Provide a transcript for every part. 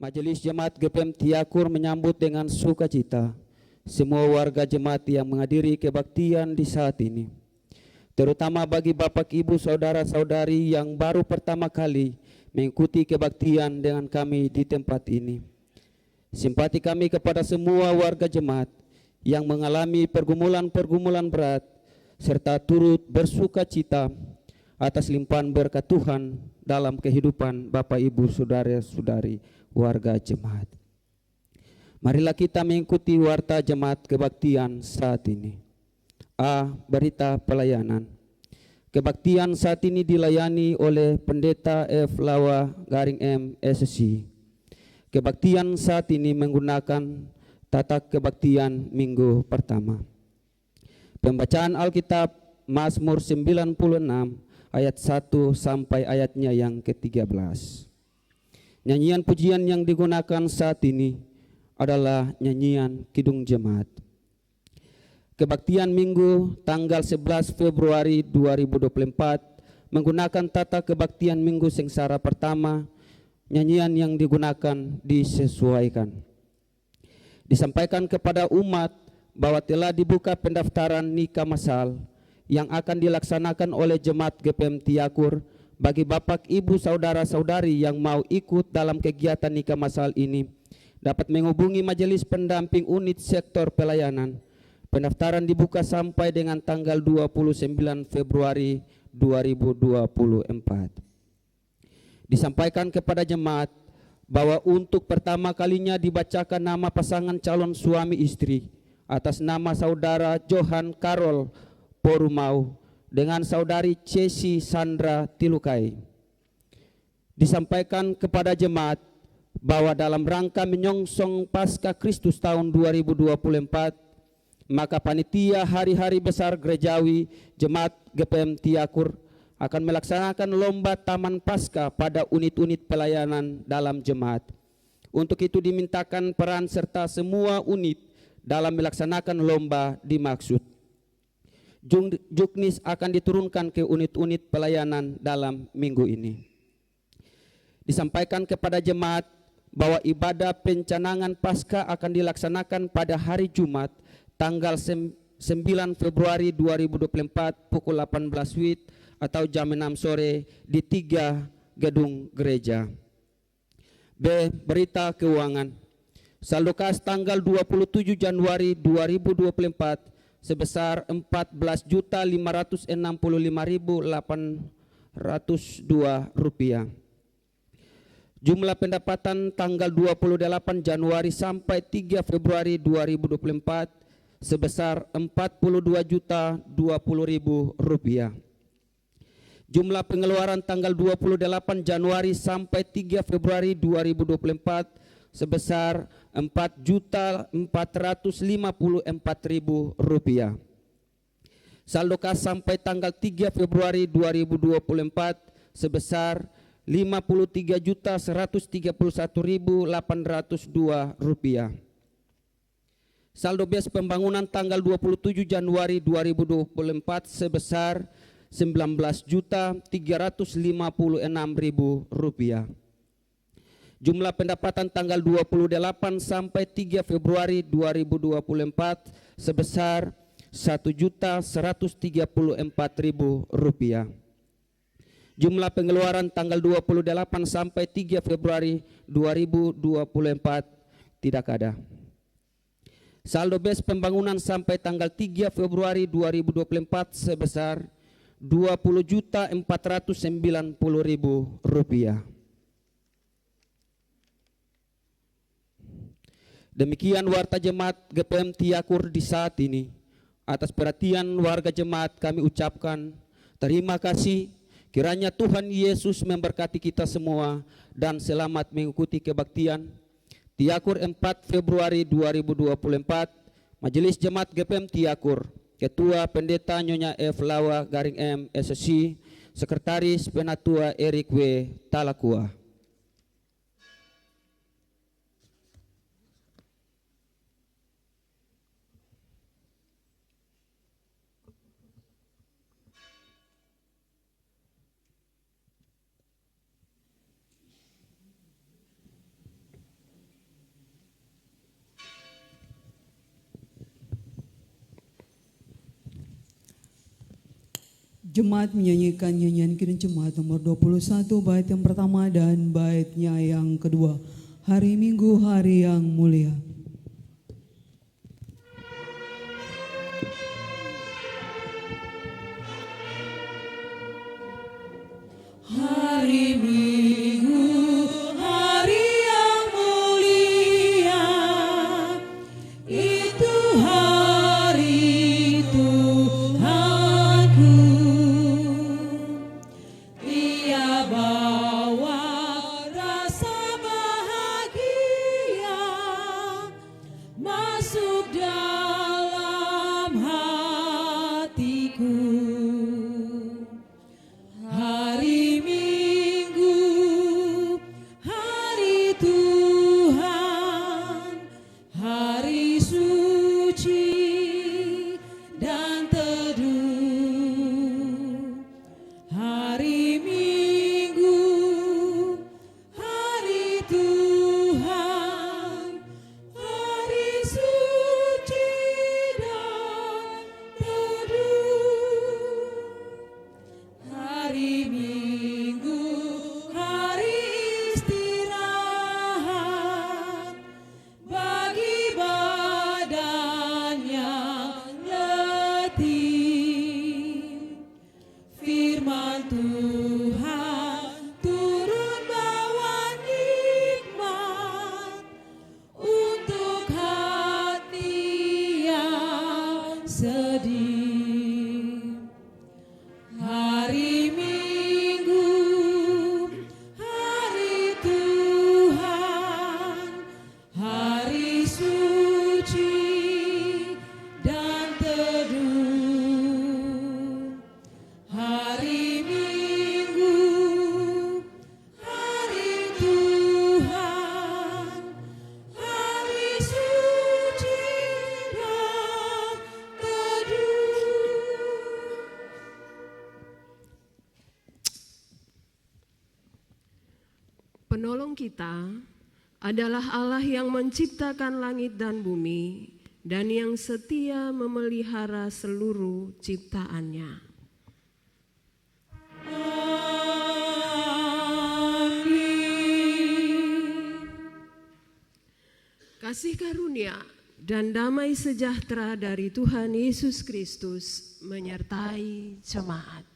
Majelis Jemaat GPM Tiakur menyambut dengan sukacita semua warga jemaat yang menghadiri kebaktian di saat ini, terutama bagi Bapak Ibu Saudara-saudari yang baru pertama kali mengikuti kebaktian dengan kami di tempat ini. Simpati kami kepada semua warga jemaat yang mengalami pergumulan-pergumulan berat serta turut bersukacita atas limpahan berkat Tuhan dalam kehidupan Bapak Ibu Saudara-saudari warga jemaat. Marilah kita mengikuti warta jemaat kebaktian saat ini. A. Berita pelayanan. Kebaktian saat ini dilayani oleh Pendeta F. Lawa Garing M. SSC. Kebaktian saat ini menggunakan tata kebaktian minggu pertama. Pembacaan Alkitab Mazmur 96 ayat 1 sampai ayatnya yang ke-13. Nyanyian pujian yang digunakan saat ini adalah nyanyian Kidung Jemaat. Kebaktian Minggu tanggal 11 Februari 2024 menggunakan tata kebaktian Minggu Sengsara pertama. Nyanyian yang digunakan disesuaikan. Disampaikan kepada umat bahwa telah dibuka pendaftaran nikah masal yang akan dilaksanakan oleh Jemaat GPM Tiakur bagi Bapak Ibu Saudara-saudari yang mau ikut dalam kegiatan nikah masal ini dapat menghubungi Majelis Pendamping Unit Sektor Pelayanan. Pendaftaran dibuka sampai dengan tanggal 29 Februari 2024. Disampaikan kepada jemaat bahwa untuk pertama kalinya dibacakan nama pasangan calon suami istri atas nama Saudara Johan Karol Porumau dengan Saudari Cesi Sandra Tilukai. Disampaikan kepada jemaat bahwa dalam rangka menyongsong Paskah Kristus tahun 2024, maka panitia hari-hari besar gerejawi Jemaat GPM Tiakur akan melaksanakan lomba Taman Paskah pada unit-unit pelayanan dalam jemaat. Untuk itu dimintakan peran serta semua unit dalam melaksanakan lomba dimaksud. Juknis akan diturunkan ke unit-unit pelayanan dalam minggu ini. Disampaikan kepada jemaat bahwa ibadah pencanangan Paskah akan dilaksanakan pada hari Jumat tanggal 9 Februari 2024 pukul 18 WIB atau jam 6 sore di 3 gedung gereja. B. Berita keuangan. Saldo kas tanggal 27 Januari 2024 sebesar Rp14.565.802. Jumlah pendapatan tanggal 28 Januari sampai 3 Februari 2024 sebesar Rp42.020.000. Jumlah pengeluaran tanggal 28 Januari sampai 3 Februari 2024 sebesar Rp4.454.000. Saldo kas sampai tanggal 3 Februari 2024 sebesar Rp53.131.802. Saldo bes pembangunan tanggal 27 Januari 2024 sebesar Rp19.356.000. Jumlah pendapatan tanggal 28 sampai 3 Februari 2024 sebesar Rp1.134.000. Jumlah pengeluaran tanggal 28 sampai 3 Februari 2024 tidak ada. Saldo bes pembangunan sampai tanggal 3 Februari 2024 sebesar Rp20.490.000. Demikian warta jemaat GPM Tiakur di saat ini. Atas perhatian warga jemaat kami ucapkan terima kasih. Kiranya Tuhan Yesus memberkati kita semua dan selamat mengikuti kebaktian Tiakur 4 Februari 2024. Majelis Jemaat GPM Tiakur, Ketua Pendeta Nyonya F. Lawa Garing M. SSC, Sekretaris Penatua Erik W. Talakua. Jemaat menyanyikan nyanyian Kirim Jemaat nomor 21 bait yang pertama dan baitnya yang kedua. Hari Minggu, hari yang mulia. Hari Minggu, hari yang mulia, itu hari Tuhanku. Ia bawa rasa bahagia masuk dalam hatiku. Hari Minggu, hari Tuhan, hari suci dan teduh. Hari Minggu, hari Tuhan, hari suci dan teduh. Hari Minggu, hari istirahat bagi badan yang letih. Firman Tuhan turun bawa nikmat untuk hati yang sedih. Hari Minggu, hari Tuhan, hari suci dan teduh. Hari Minggu, hari Tuhan, hari suci dan teduh. Penolong kita adalah Allah yang menciptakan langit dan bumi dan yang setia memelihara seluruh ciptaannya. Amin. Kasih karunia dan damai sejahtera dari Tuhan Yesus Kristus menyertai jemaat.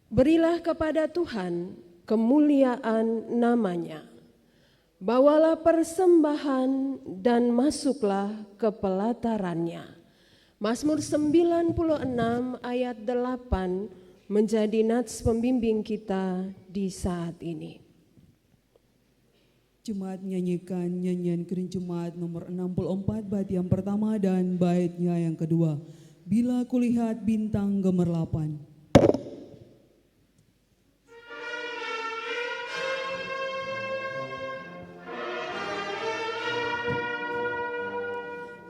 Berilah kepada Tuhan kemuliaan namanya. Bawalah persembahan dan masuklah ke pelatarannya. Mazmur 96 ayat 8 menjadi nats pembimbing kita di saat ini. Jemaat menyanyikan nyanyian Kirim Jemaat nomor 64 bait yang pertama dan baitnya yang kedua. Bila kulihat bintang gemerlapan.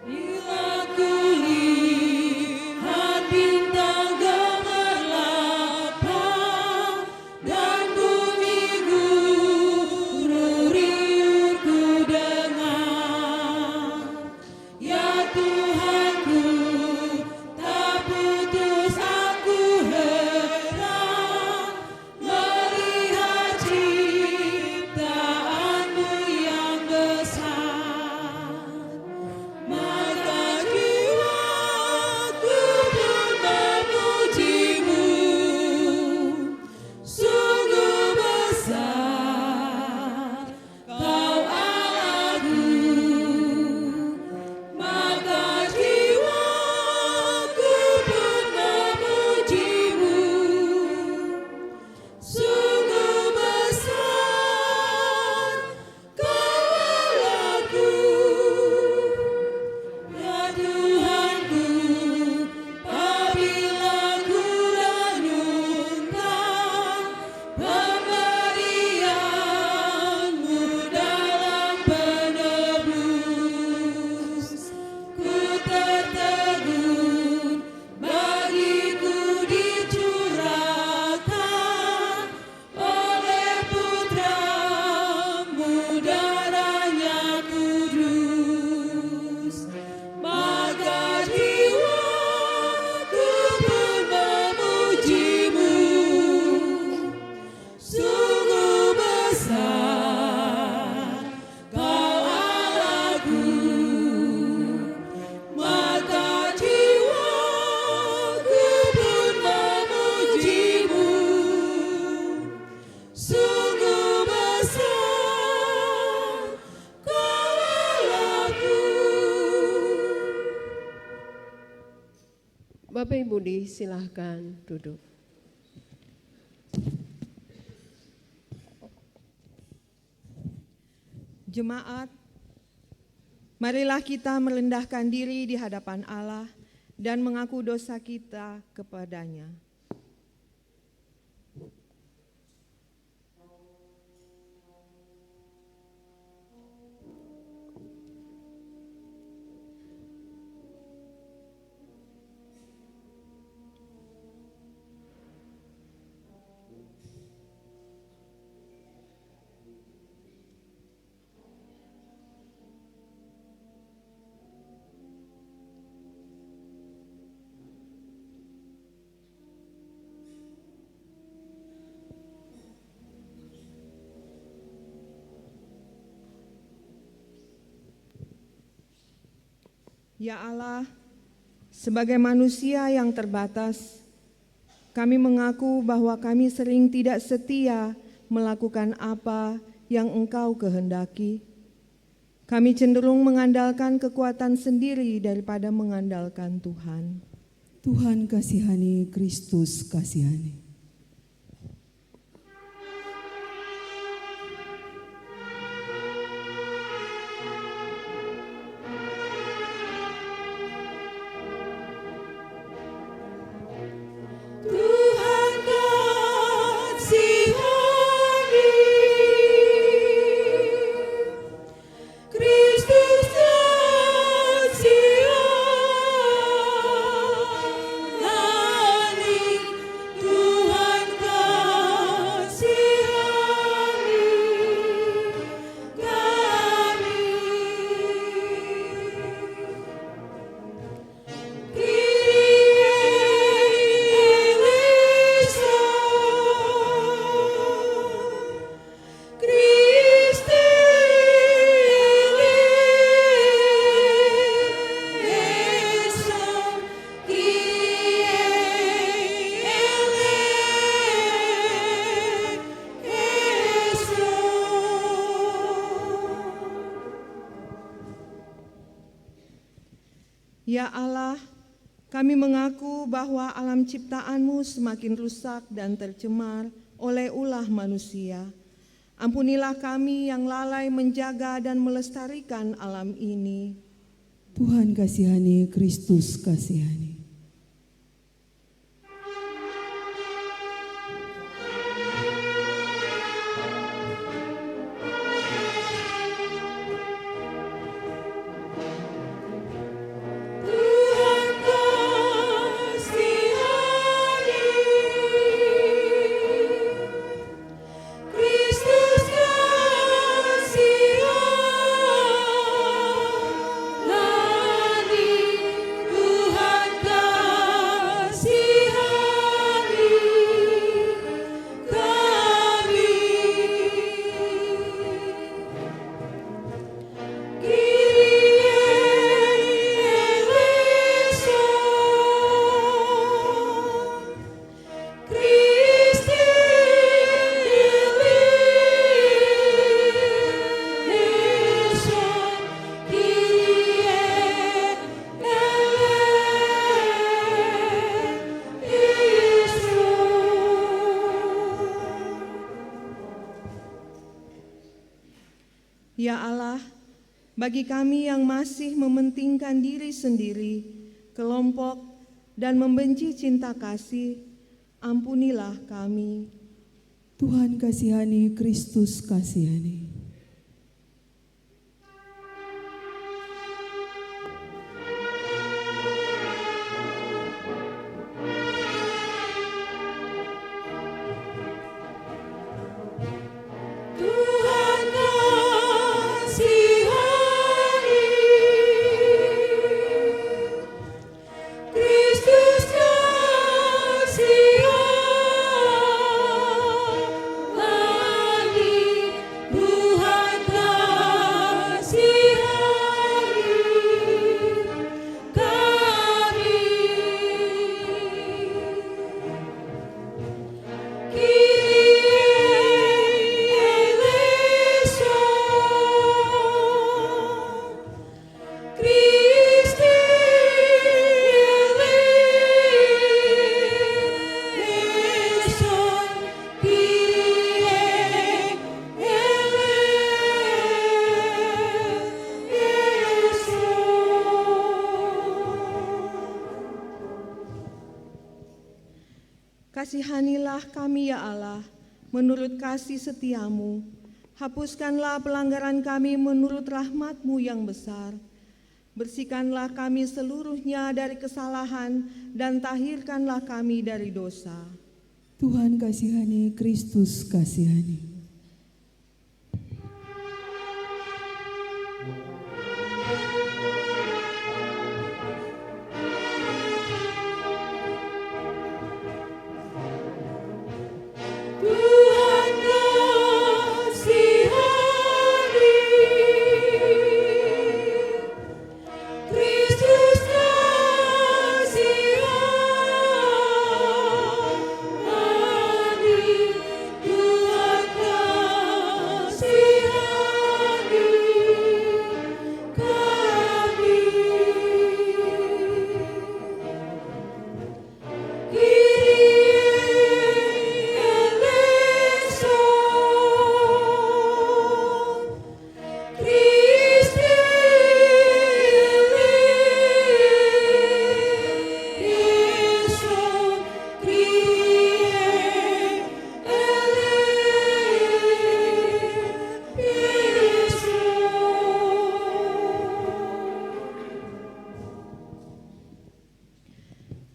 Bila kulihat bintang gemerlapan dan bumi guru riuh ku dengar, ya Tuhanku, tak putus aku Bapak Ibu silahkan duduk. Jemaat, marilah kita merendahkan diri di hadapan Allah dan mengaku dosa kita kepadanya. Ya Allah, sebagai manusia yang terbatas, kami mengaku bahwa kami sering tidak setia melakukan apa yang Engkau kehendaki. Kami cenderung mengandalkan kekuatan sendiri daripada mengandalkan Tuhan. Tuhan kasihani, Kristus kasihani. Ya Allah, kami mengaku bahwa alam ciptaan-Mu semakin rusak dan tercemar oleh ulah manusia. Ampunilah kami yang lalai menjaga dan melestarikan alam ini. Tuhan kasihani, Kristus kasihani. Ya Allah, bagi kami yang masih mementingkan diri sendiri, kelompok, dan membenci cinta kasih, ampunilah kami. Tuhan kasihani, Kristus kasihani. Tuhan kasihanilah kami ya Allah, menurut kasih setiamu. Hapuskanlah pelanggaran kami menurut rahmat-Mu yang besar. Bersihkanlah kami seluruhnya dari kesalahan dan tahirkanlah kami dari dosa. Tuhan kasihani, Kristus kasihani.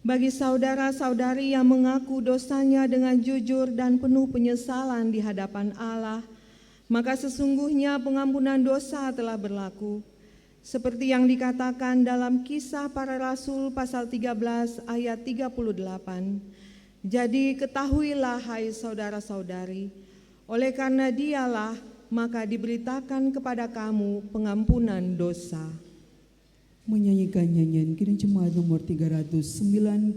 Bagi saudara-saudari yang mengaku dosanya dengan jujur dan penuh penyesalan di hadapan Allah, maka sesungguhnya pengampunan dosa telah berlaku. Seperti yang dikatakan dalam Kisah Para Rasul pasal 13 ayat 38. Jadi ketahuilah hai saudara-saudari, oleh karena Dialah maka diberitakan kepada kamu pengampunan dosa. Menyanyikan nyanyian Kidung Jemaat nomor 395,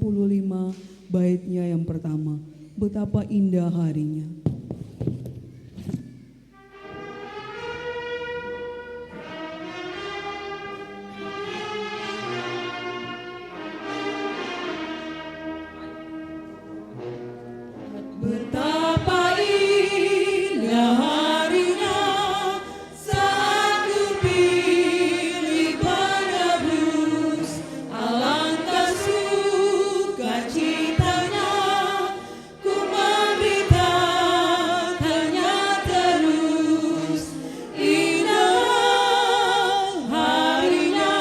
baitnya yang pertama, betapa indah harinya. Betapa indah harinya saat ku pilih penebus, alangkah sukacitanya ku memberitakannya terus. Indah harinya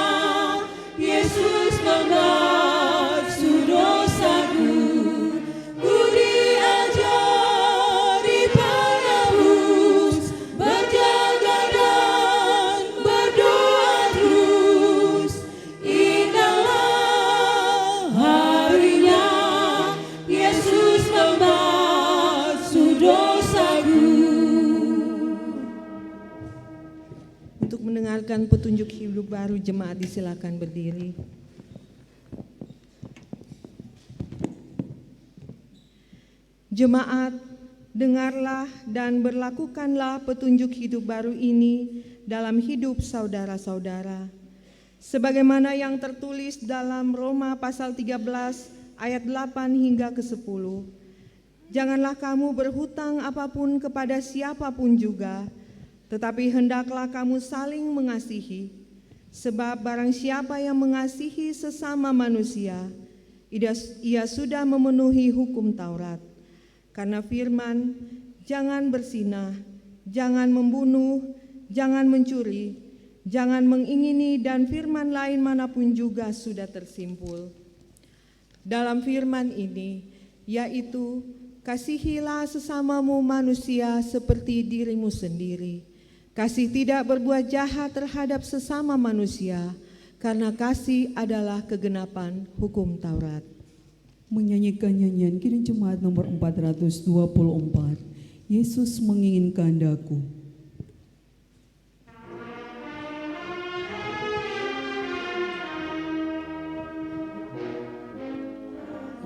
Yesus membasuh dosaku. Untuk mendengarkan petunjuk hidup baru, jemaat disilakan berdiri. Jemaat, dengarlah dan berlakukanlah petunjuk hidup baru ini dalam hidup saudara-saudara. Sebagaimana yang tertulis dalam Roma pasal 13 ayat 8 hingga ke-10. Janganlah kamu berhutang apapun kepada siapapun juga, tetapi hendaklah kamu saling mengasihi, sebab barang siapa yang mengasihi sesama manusia, ia sudah memenuhi hukum Taurat. Karena firman, jangan berzinah, jangan membunuh, jangan mencuri, jangan mengingini, dan firman lain manapun juga sudah tersimpul. Dalam firman ini, yaitu kasihilah sesamamu manusia seperti dirimu sendiri. Kasih tidak berbuat jahat terhadap sesama manusia, karena kasih adalah kegenapan hukum Taurat. Menyanyikan nyanyian Kidung Jemaat nomor 424, Yesus menginginkan daku.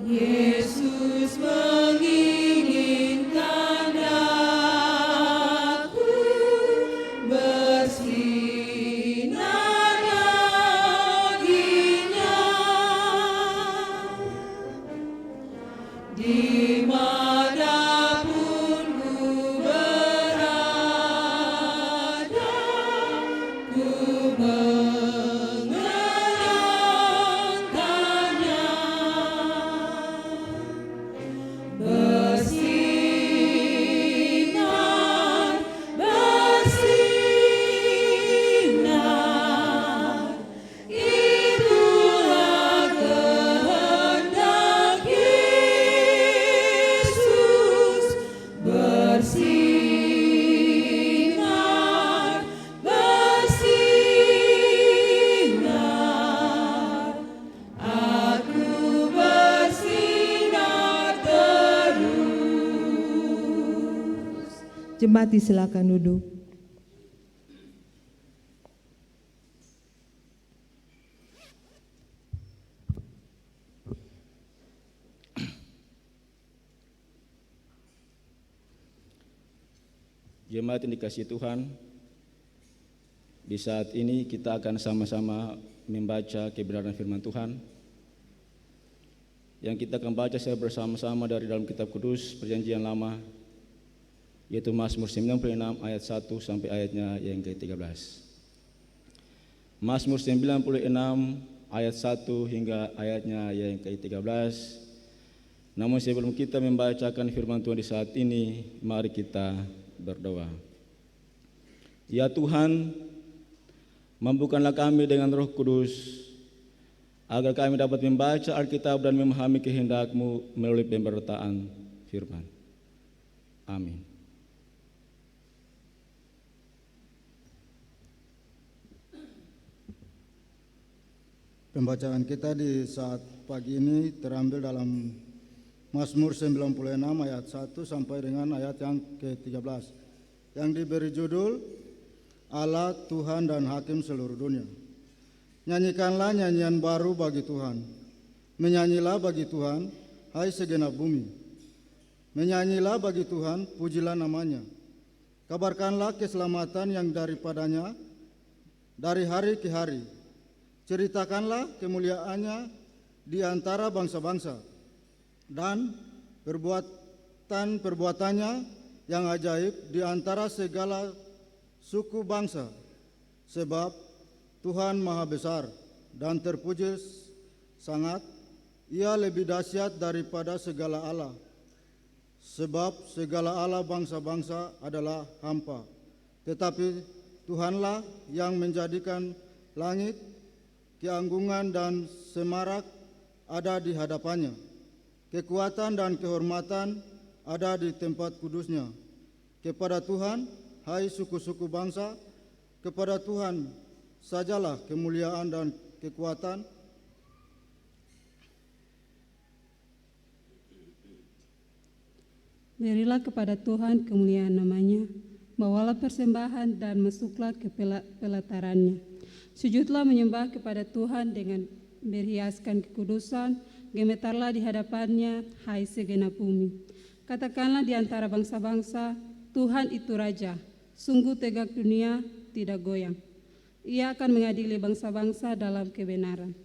Yesus menginginkan daku bersinar baginya, dimanapun ku berada, ku mengenangkannya. Jemaat silakan duduk. Jemaat yang dikasihi Tuhan, di saat ini kita akan sama-sama membaca kebenaran firman Tuhan. Yang kita akan baca secara bersama-sama dari dalam kitab kudus Perjanjian Lama, yaitu Mazmur 96 ayat 1 sampai ayatnya yang ke-13. Mazmur 96 ayat 1 hingga ayatnya yang ke-13. Namun sebelum kita membacakan firman Tuhan di saat ini, mari kita berdoa. Ya Tuhan, mampukanlah kami dengan Roh Kudus agar kami dapat membaca Alkitab dan memahami kehendak-Mu melalui pemberitaan firman. Amin. Pembacaan kita di saat pagi ini terambil dalam Mazmur 96 ayat 1 sampai dengan ayat yang ke-13 yang diberi judul Allah Tuhan dan Hakim seluruh dunia. Nyanyikanlah nyanyian baru bagi Tuhan. Menyanyilah bagi Tuhan, hai segenap bumi. Menyanyilah bagi Tuhan, pujilah namanya. Kabarkanlah keselamatan yang daripadanya dari hari ke hari. Ceritakanlah kemuliaannya di antara bangsa-bangsa dan perbuatan-perbuatannya yang ajaib di antara segala suku bangsa. Sebab Tuhan Maha Besar dan terpuji sangat, Ia lebih dahsyat daripada segala Allah. Sebab segala Allah bangsa-bangsa adalah hampa, tetapi Tuhanlah yang menjadikan langit, keanggungan dan semarak ada di hadapannya. Kekuatan dan kehormatan ada di tempat kudusnya. Kepada Tuhan, hai suku-suku bangsa, kepada Tuhan sajalah kemuliaan dan kekuatan. Berilah kepada Tuhan kemuliaan namanya, bawalah persembahan dan masuklah ke pelatarannya. Sujudlah menyembah kepada Tuhan dengan berhiaskan kekudusan, gemetarlah di hadapannya, hai segenap bumi. Katakanlah di antara bangsa-bangsa, Tuhan itu Raja, sungguh tegak dunia, tidak goyang. Ia akan mengadili bangsa-bangsa dalam kebenaran.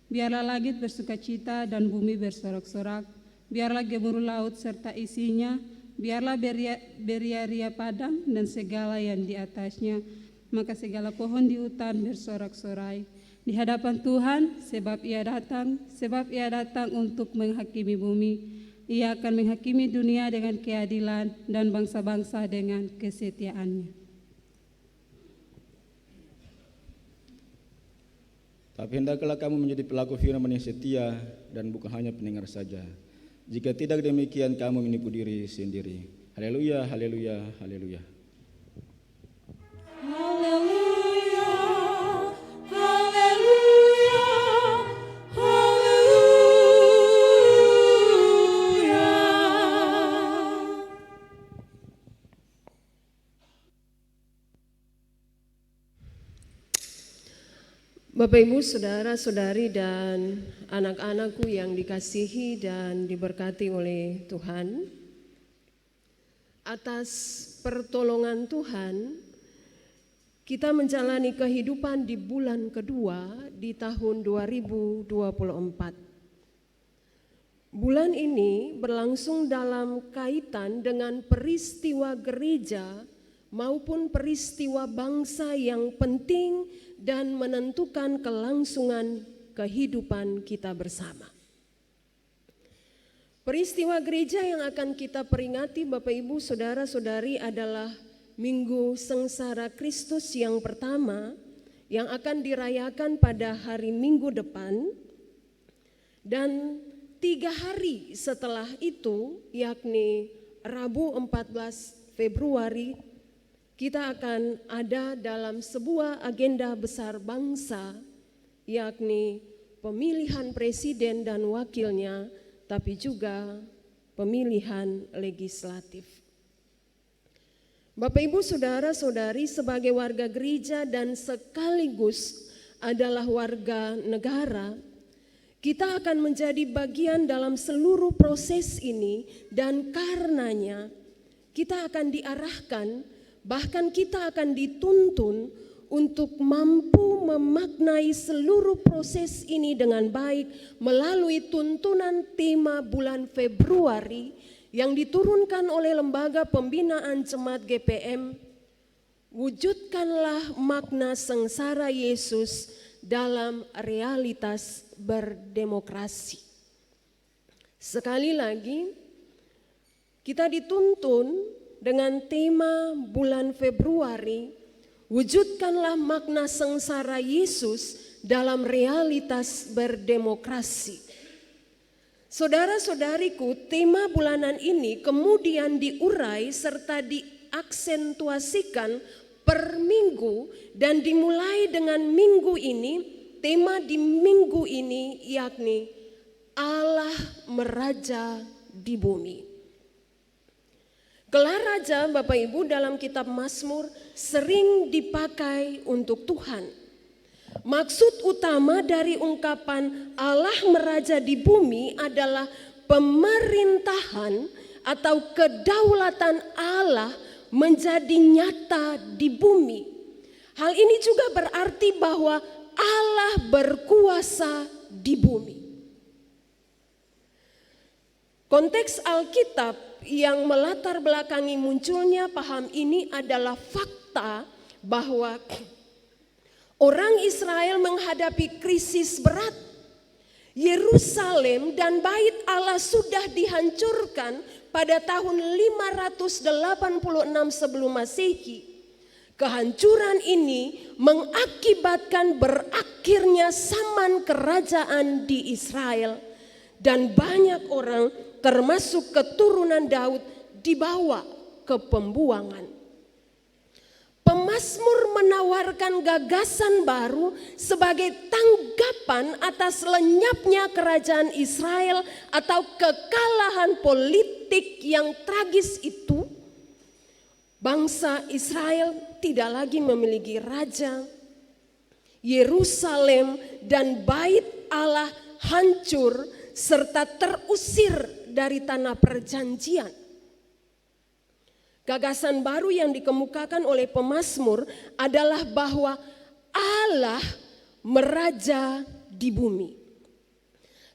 Biarlah langit bersukacita dan bumi bersorak-sorak, biarlah gemuruh laut serta isinya, biarlah beria-ria padang dan segala yang di atasnya, maka segala pohon di hutan bersorak-sorai di hadapan Tuhan, sebab ia datang untuk menghakimi bumi. Ia akan menghakimi dunia dengan keadilan dan bangsa-bangsa dengan kesetiaannya. Tapi hendaklah kamu menjadi pelaku firman yang setia dan bukan hanya pendengar saja. Jika tidak demikian, kamu menipu diri sendiri. Haleluya, haleluya, haleluya. Haleluya, haleluya, haleluya. Bapak, Ibu, Saudara-saudari, dan anak-anakku yang dikasihi dan diberkati oleh Tuhan, atas pertolongan Tuhan, kita menjalani kehidupan di bulan kedua di tahun 2024. Bulan ini berlangsung dalam kaitan dengan peristiwa gereja maupun peristiwa bangsa yang penting dan menentukan kelangsungan kehidupan kita bersama. Peristiwa gereja yang akan kita peringati, Bapak, Ibu, Saudara-saudari, adalah Minggu Sengsara Kristus yang pertama yang akan dirayakan pada hari Minggu depan, dan 3 hari setelah itu, yakni Rabu 14 Februari, kita akan ada dalam sebuah agenda besar bangsa, yakni pemilihan presiden dan wakilnya, tapi juga pemilihan legislatif. Bapak Ibu Saudara-saudari, sebagai warga gereja dan sekaligus adalah warga negara, kita akan menjadi bagian dalam seluruh proses ini, dan karenanya kita akan diarahkan, bahkan kita akan dituntun untuk mampu memaknai seluruh proses ini dengan baik melalui tuntunan tema bulan Februari yang diturunkan oleh Lembaga Pembinaan Jemaat GPM, wujudkanlah makna sengsara Yesus dalam realitas berdemokrasi. Sekali lagi, kita dituntun dengan tema bulan Februari, wujudkanlah makna sengsara Yesus dalam realitas berdemokrasi. Saudara-saudariku, tema bulanan ini kemudian diurai serta diaksentuasikan per minggu, dan dimulai dengan minggu ini, tema di minggu ini yakni Allah meraja di bumi. Gelar raja Bapak Ibu dalam kitab Mazmur sering dipakai untuk Tuhan. Maksud utama dari ungkapan Allah meraja di bumi adalah pemerintahan atau kedaulatan Allah menjadi nyata di bumi. Hal ini juga berarti bahwa Allah berkuasa di bumi. Konteks Alkitab yang melatar belakangi munculnya paham ini adalah fakta bahwa orang Israel menghadapi krisis berat. Yerusalem dan Bait Allah sudah dihancurkan pada tahun 586 sebelum Masehi. Kehancuran ini mengakibatkan berakhirnya zaman kerajaan di Israel, dan banyak orang termasuk keturunan Daud dibawa ke pembuangan. Pemazmur menawarkan gagasan baru sebagai tanggapan atas lenyapnya kerajaan Israel atau kekalahan politik yang tragis itu. Bangsa Israel tidak lagi memiliki raja. Yerusalem dan Bait Allah hancur serta terusir dari tanah perjanjian. Gagasan baru yang dikemukakan oleh pemazmur adalah bahwa Allah meraja di bumi.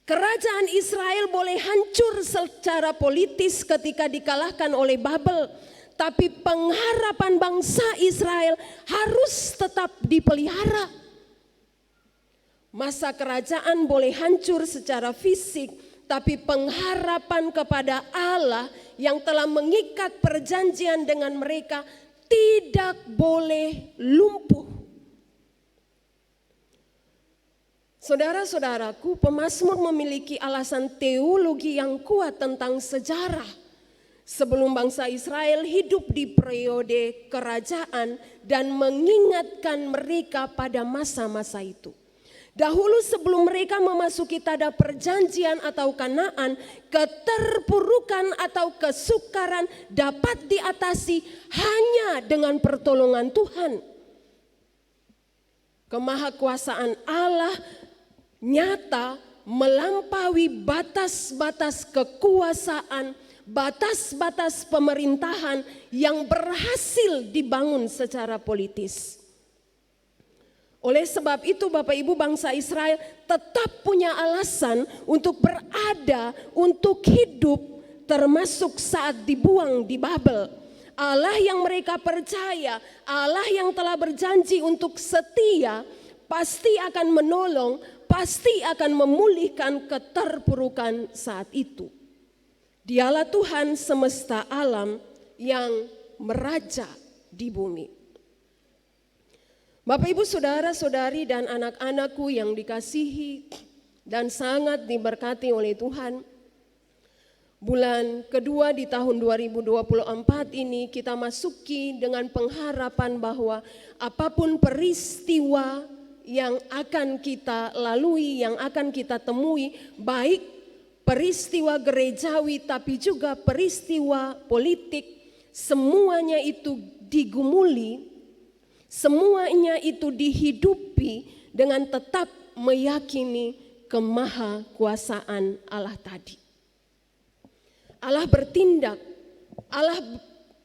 Kerajaan Israel boleh hancur secara politis ketika dikalahkan oleh Babel, tapi pengharapan bangsa Israel harus tetap dipelihara. Masa kerajaan boleh hancur secara fisik, tapi pengharapan kepada Allah yang telah mengikat perjanjian dengan mereka tidak boleh lumpuh. Saudara-saudaraku, pemazmur memiliki alasan teologi yang kuat tentang sejarah. Sebelum bangsa Israel hidup di periode kerajaan dan mengingatkan mereka pada masa-masa itu. Dahulu sebelum mereka memasuki tanah perjanjian atau Kanaan, keterpurukan atau kesukaran dapat diatasi hanya dengan pertolongan Tuhan. Kemahakuasaan Allah nyata melampaui batas-batas kekuasaan, batas-batas pemerintahan yang berhasil dibangun secara politis. Oleh sebab itu Bapak Ibu, bangsa Israel tetap punya alasan untuk berada, untuk hidup, termasuk saat dibuang di Babel. Allah yang mereka percaya, Allah yang telah berjanji untuk setia, pasti akan menolong, pasti akan memulihkan keterpurukan saat itu. Dialah Tuhan semesta alam yang meraja di bumi. Bapak Ibu saudara-saudari dan anak-anakku yang dikasihi dan sangat diberkati oleh Tuhan. Bulan kedua di tahun 2024 ini kita masuki dengan pengharapan bahwa apapun peristiwa yang akan kita lalui, yang akan kita temui, baik peristiwa gerejawi tapi juga peristiwa politik, semuanya itu digumuli, semuanya itu dihidupi dengan tetap meyakini kemahakuasaan Allah tadi. Allah bertindak, Allah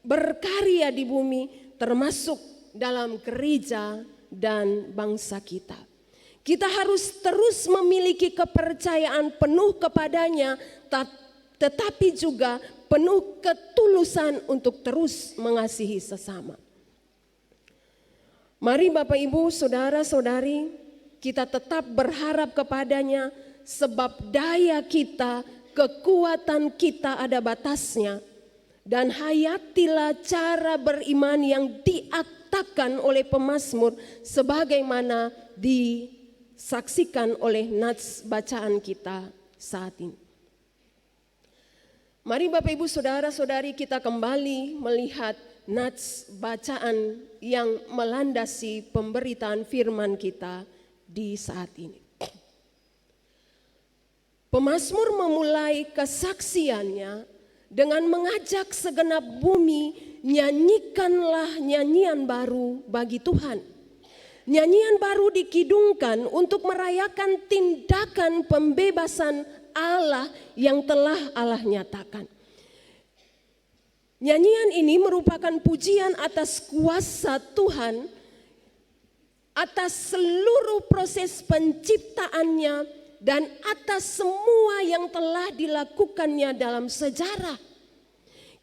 berkarya di bumi, termasuk dalam gereja dan bangsa kita. Kita harus terus memiliki kepercayaan penuh kepadanya, tetapi juga penuh ketulusan untuk terus mengasihi sesama. Mari Bapak Ibu, saudara-saudari, kita tetap berharap kepadanya, sebab daya kita, kekuatan kita ada batasnya. Dan hayatilah cara beriman yang diaktakan oleh pemazmur sebagaimana disaksikan oleh nats bacaan kita saat ini. Mari Bapak Ibu saudara-saudari, kita kembali melihat nats bacaan yang melandasi pemberitaan firman kita di saat ini. Pemazmur memulai kesaksiannya dengan mengajak segenap bumi, nyanyikanlah nyanyian baru bagi Tuhan. Nyanyian baru dikidungkan untuk merayakan tindakan pembebasan Allah yang telah Allah nyatakan. Nyanyian ini merupakan pujian atas kuasa Tuhan, atas seluruh proses penciptaannya, dan atas semua yang telah dilakukannya dalam sejarah.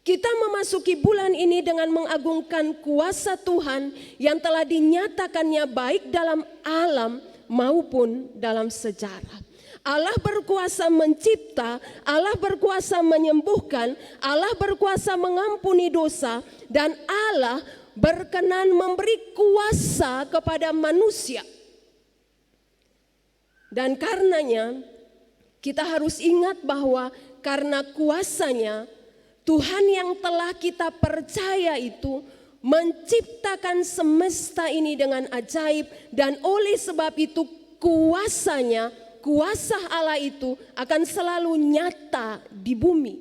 Kita memasuki bulan ini dengan mengagungkan kuasa Tuhan yang telah dinyatakannya baik dalam alam maupun dalam sejarah. Allah berkuasa mencipta, Allah berkuasa menyembuhkan, Allah berkuasa mengampuni dosa, dan Allah berkenan memberi kuasa kepada manusia. Dan karenanya kita harus ingat bahwa karena kuasanya, Tuhan yang telah kita percaya itu menciptakan semesta ini dengan ajaib, dan oleh sebab itu kuasanya, kuasa Allah itu akan selalu nyata di bumi.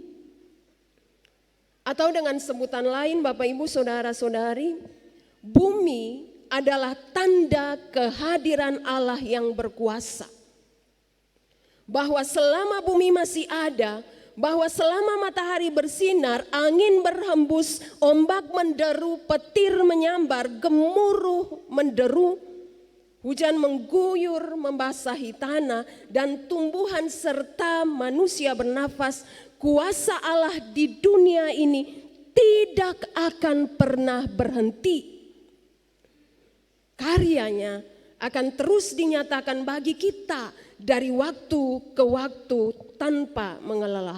Atau dengan sebutan lain Bapak Ibu saudara-saudari, bumi adalah tanda kehadiran Allah yang berkuasa. Bahwa selama bumi masih ada, bahwa selama matahari bersinar, angin berhembus, ombak menderu, petir menyambar, gemuruh menderu, hujan mengguyur membasahi tanah, dan tumbuhan serta manusia bernafas, kuasa Allah di dunia ini tidak akan pernah berhenti. Karyanya akan terus dinyatakan bagi kita dari waktu ke waktu tanpa mengelola.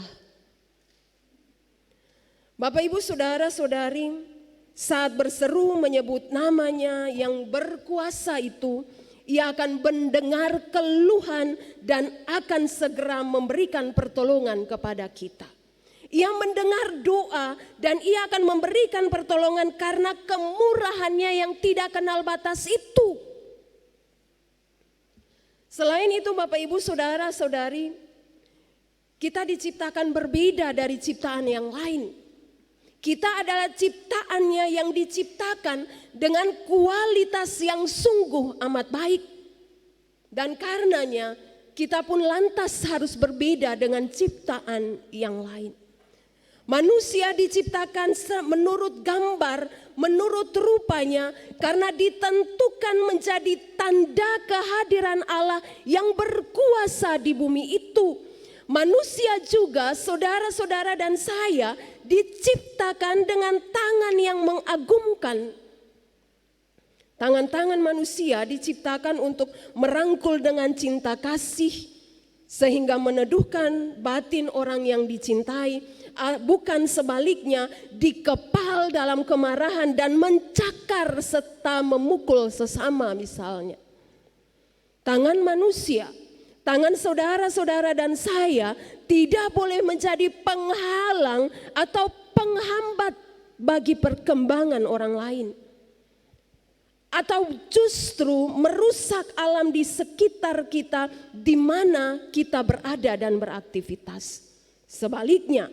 Bapak Ibu saudara-saudari, saat berseru menyebut namanya yang berkuasa itu, ia akan mendengar keluhan dan akan segera memberikan pertolongan kepada kita. Ia mendengar doa dan ia akan memberikan pertolongan karena kemurahannya yang tidak kenal batas itu. Selain itu Bapak Ibu saudara-saudari, kita diciptakan berbeda dari ciptaan yang lain. Kita adalah ciptaannya yang diciptakan dengan kualitas yang sungguh amat baik. Dan karenanya kita pun lantas harus berbeda dengan ciptaan yang lain. Manusia diciptakan menurut gambar, menurut rupanya, karena ditentukan menjadi tanda kehadiran Allah yang berkuasa di bumi itu. Manusia juga, saudara-saudara dan saya, diciptakan dengan tangan yang mengagumkan. Tangan-tangan manusia diciptakan untuk merangkul dengan cinta kasih, sehingga meneduhkan batin orang yang dicintai. Bukan sebaliknya, dikepal dalam kemarahan dan mencakar serta memukul sesama misalnya. Tangan manusia, tangan saudara-saudara dan saya tidak boleh menjadi penghalang atau penghambat bagi perkembangan orang lain. Atau justru merusak alam di sekitar kita di mana kita berada dan beraktivitas. Sebaliknya,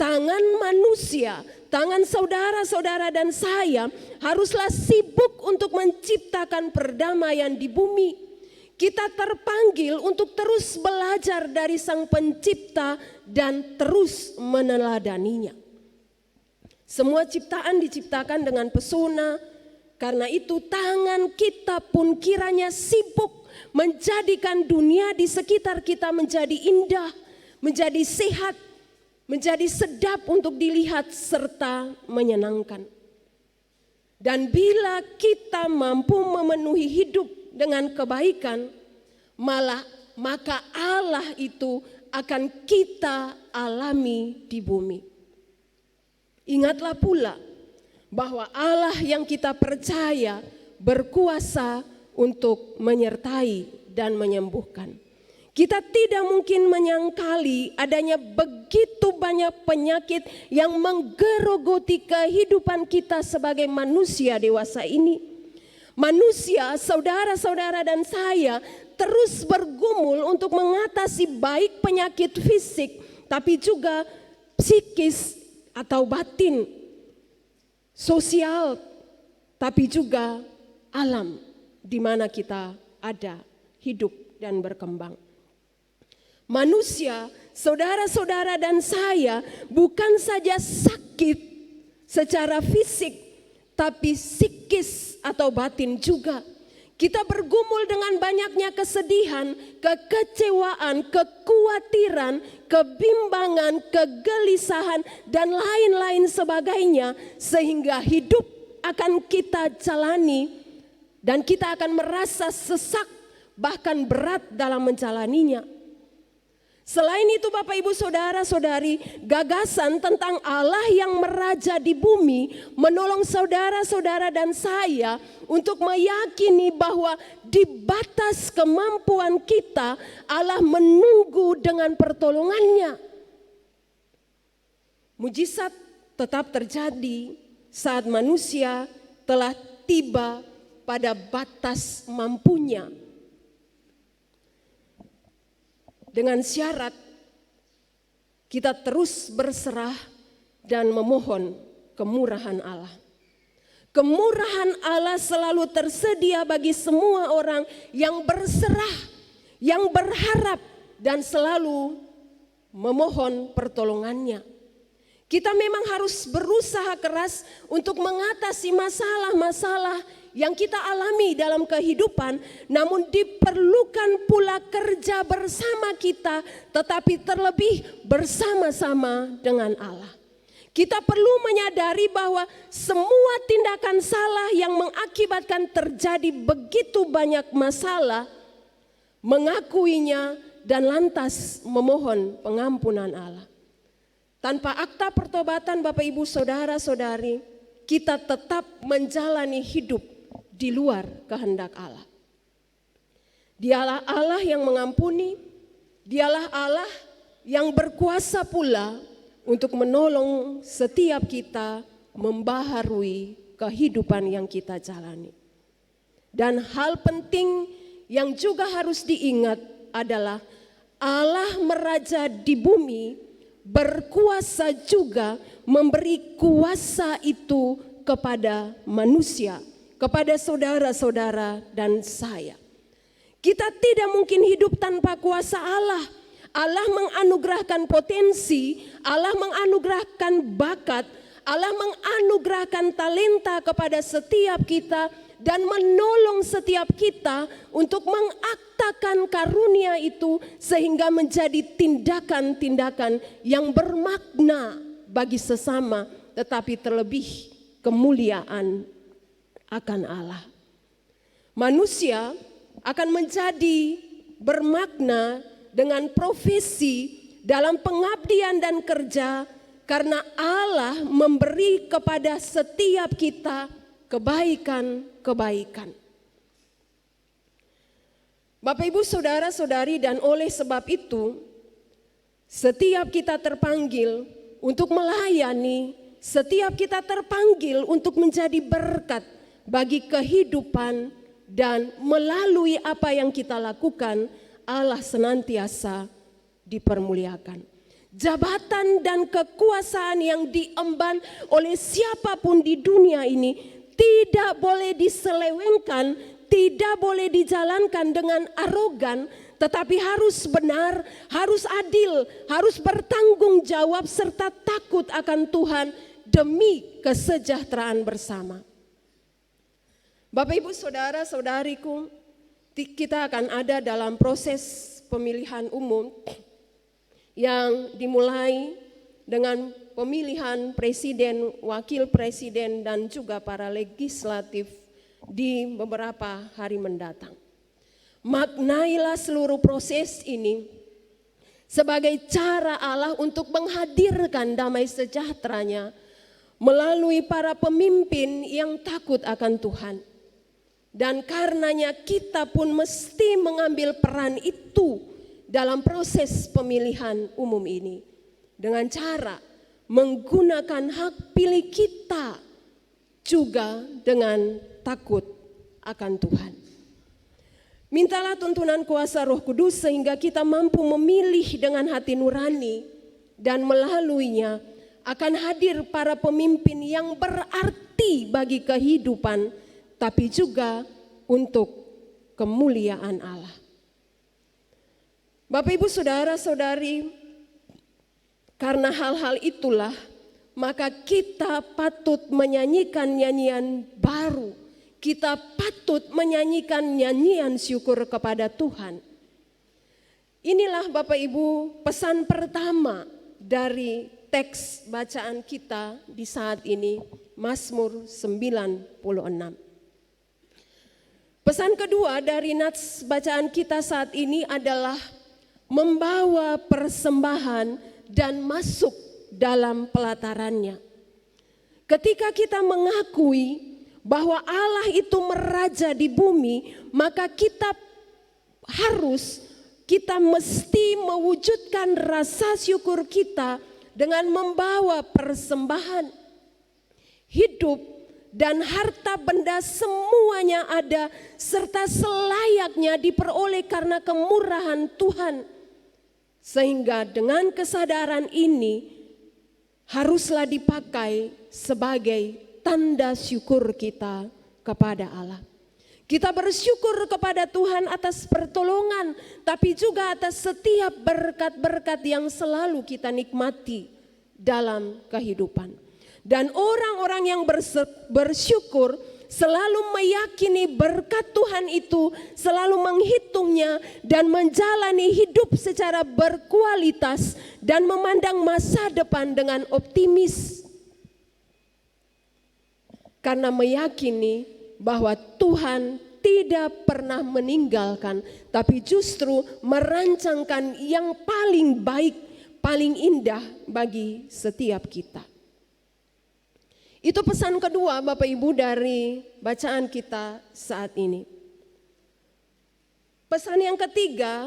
tangan manusia, tangan saudara-saudara dan saya haruslah sibuk untuk menciptakan perdamaian di bumi. Kita terpanggil untuk terus belajar dari Sang Pencipta dan terus meneladaninya. Semua ciptaan diciptakan dengan pesona, karena itu tangan kita pun kiranya sibuk menjadikan dunia di sekitar kita menjadi indah, menjadi sehat, menjadi sedap untuk dilihat serta menyenangkan. Dan bila kita mampu memenuhi hidup dengan kebaikan, maka Allah itu akan kita alami di bumi. Ingatlah pula bahwa Allah yang kita percaya berkuasa untuk menyertai dan menyembuhkan. Kita tidak mungkin menyangkali adanya begitu banyak penyakit yang menggerogoti kehidupan kita sebagai manusia dewasa ini. Manusia, saudara-saudara dan saya terus bergumul untuk mengatasi baik penyakit fisik, tapi juga psikis atau batin, sosial, tapi juga alam di mana kita ada, hidup dan berkembang. Manusia, saudara-saudara dan saya bukan saja sakit secara fisik, tapi psikis atau batin juga. Kita bergumul dengan banyaknya kesedihan, kekecewaan, kekhawatiran, kebimbangan, kegelisahan, dan lain-lain sebagainya. Sehingga hidup akan kita jalani dan kita akan merasa sesak, bahkan berat dalam menjalaninya. Selain itu Bapak Ibu Saudara-saudari, gagasan tentang Allah yang meraja di bumi menolong saudara-saudara dan saya untuk meyakini bahwa di batas kemampuan kita Allah menunggu dengan pertolongannya. Mujizat tetap terjadi saat manusia telah tiba pada batas mampunya. Dengan syarat kita terus berserah dan memohon kemurahan Allah. Kemurahan Allah selalu tersedia bagi semua orang yang berserah, yang berharap dan selalu memohon pertolongannya. Kita memang harus berusaha keras untuk mengatasi masalah-masalah yang kita alami dalam kehidupan, namun diperlukan pula kerja bersama kita, tetapi terlebih bersama-sama dengan Allah. Kita perlu menyadari bahwa semua tindakan salah yang mengakibatkan terjadi begitu banyak masalah, mengakuinya dan lantas memohon pengampunan Allah. Tanpa akta pertobatan Bapak Ibu Saudara-saudari, kita tetap menjalani hidup di luar kehendak Allah. Dialah Allah yang mengampuni, dialah Allah yang berkuasa pula untuk menolong setiap kita membaharui kehidupan yang kita jalani. Dan hal penting yang juga harus diingat adalah Allah meraja di bumi berkuasa juga memberi kuasa itu kepada manusia, kepada saudara-saudara dan saya. Kita tidak mungkin hidup tanpa kuasa Allah. Allah menganugerahkan potensi, Allah menganugerahkan bakat, Allah menganugerahkan talenta kepada setiap kita dan menolong setiap kita untuk mengaktakan karunia itu sehingga menjadi tindakan-tindakan yang bermakna bagi sesama, tetapi terlebih kemuliaan akan Allah. Manusia akan menjadi bermakna dengan profesi dalam pengabdian dan kerja karena Allah memberi kepada setiap kita kebaikan-kebaikan. Bapak Ibu Saudara-saudari, dan oleh sebab itu setiap kita terpanggil untuk melayani, setiap kita terpanggil untuk menjadi berkat bagi kehidupan, dan melalui apa yang kita lakukan Allah senantiasa dipermuliakan. jabatan dan kekuasaan yang diemban oleh siapapun di dunia ini tidak boleh diselewengkan, tidak boleh dijalankan dengan arogan, tetapi harus benar, harus adil, harus bertanggung jawab serta takut akan Tuhan demi kesejahteraan bersama. Bapak Ibu Saudara-saudariku, kita akan ada dalam proses pemilihan umum yang dimulai dengan pemilihan presiden, wakil presiden, dan juga para legislatif di beberapa hari mendatang. Maknailah seluruh proses ini sebagai cara Allah untuk menghadirkan damai sejahteranya melalui para pemimpin yang takut akan Tuhan. Dan karenanya kita pun mesti mengambil peran itu dalam proses pemilihan umum ini dengan cara menggunakan hak pilih kita juga dengan takut akan Tuhan. Mintalah tuntunan kuasa Roh Kudus sehingga kita mampu memilih dengan hati nurani dan melaluinya akan hadir para pemimpin yang berarti bagi kehidupan tapi juga untuk kemuliaan Allah. Bapak Ibu Saudara-saudari, karena hal-hal itulah maka kita patut menyanyikan nyanyian baru. Kita patut menyanyikan nyanyian syukur kepada Tuhan. Inilah Bapak Ibu pesan pertama dari teks bacaan kita di saat ini, Mazmur 96. Pesan kedua dari nats bacaan kita saat ini adalah membawa persembahan dan masuk dalam pelatarannya. Ketika kita mengakui bahwa Allah itu meraja di bumi, maka kita mesti mewujudkan rasa syukur kita dengan membawa persembahan. Hidup dan harta benda semuanya ada serta selayaknya diperoleh karena kemurahan Tuhan. Sehingga dengan kesadaran ini haruslah dipakai sebagai tanda syukur kita kepada Allah. Kita bersyukur kepada Tuhan atas pertolongan, tapi juga atas setiap berkat-berkat yang selalu kita nikmati dalam kehidupan. Dan orang-orang yang bersyukur selalu meyakini berkat Tuhan itu, selalu menghitungnya dan menjalani hidup secara berkualitas dan memandang masa depan dengan optimis. Karena meyakini bahwa Tuhan tidak pernah meninggalkan, tapi justru merancangkan yang paling baik, paling indah bagi setiap kita. Itu pesan kedua Bapak Ibu dari bacaan kita saat ini. Pesan yang ketiga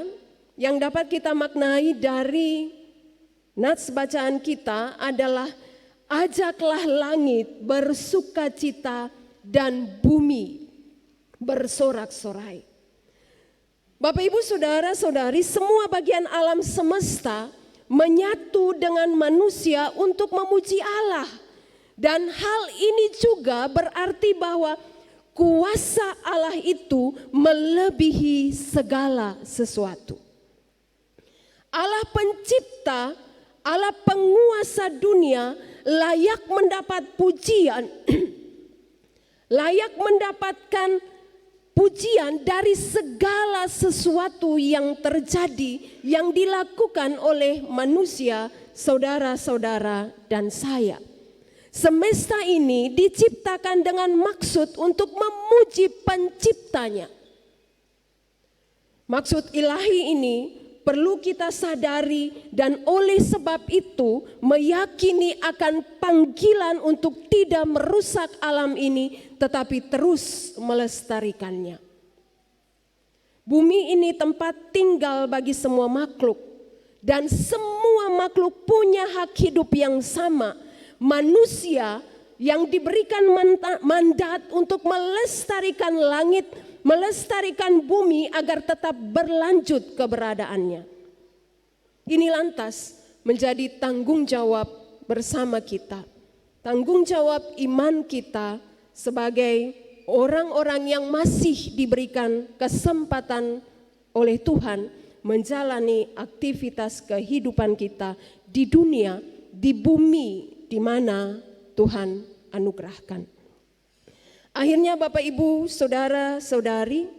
yang dapat kita maknai dari nats bacaan kita adalah ajaklah langit bersukacita dan bumi bersorak-sorai. Bapak Ibu Saudara-saudari, semua bagian alam semesta menyatu dengan manusia untuk memuji Allah. Dan hal ini juga berarti bahwa kuasa Allah itu melebihi segala sesuatu. Allah pencipta, Allah penguasa dunia layak mendapat pujian, layak mendapatkan pujian dari segala sesuatu yang terjadi, yang dilakukan oleh manusia, saudara-saudara dan saya. Semesta ini diciptakan dengan maksud untuk memuji penciptanya. Maksud ilahi ini perlu kita sadari dan oleh sebab itu meyakini akan panggilan untuk tidak merusak alam ini tetapi terus melestarikannya. Bumi ini tempat tinggal bagi semua makhluk dan semua makhluk punya hak hidup yang sama. Manusia yang diberikan mandat untuk melestarikan langit, melestarikan bumi agar tetap berlanjut keberadaannya. Ini lantas menjadi tanggung jawab bersama kita. Tanggung jawab iman kita sebagai orang-orang yang masih diberikan kesempatan oleh Tuhan menjalani aktivitas kehidupan kita di dunia, di bumi di mana Tuhan anugerahkan. Akhirnya Bapak Ibu, Saudara-saudari,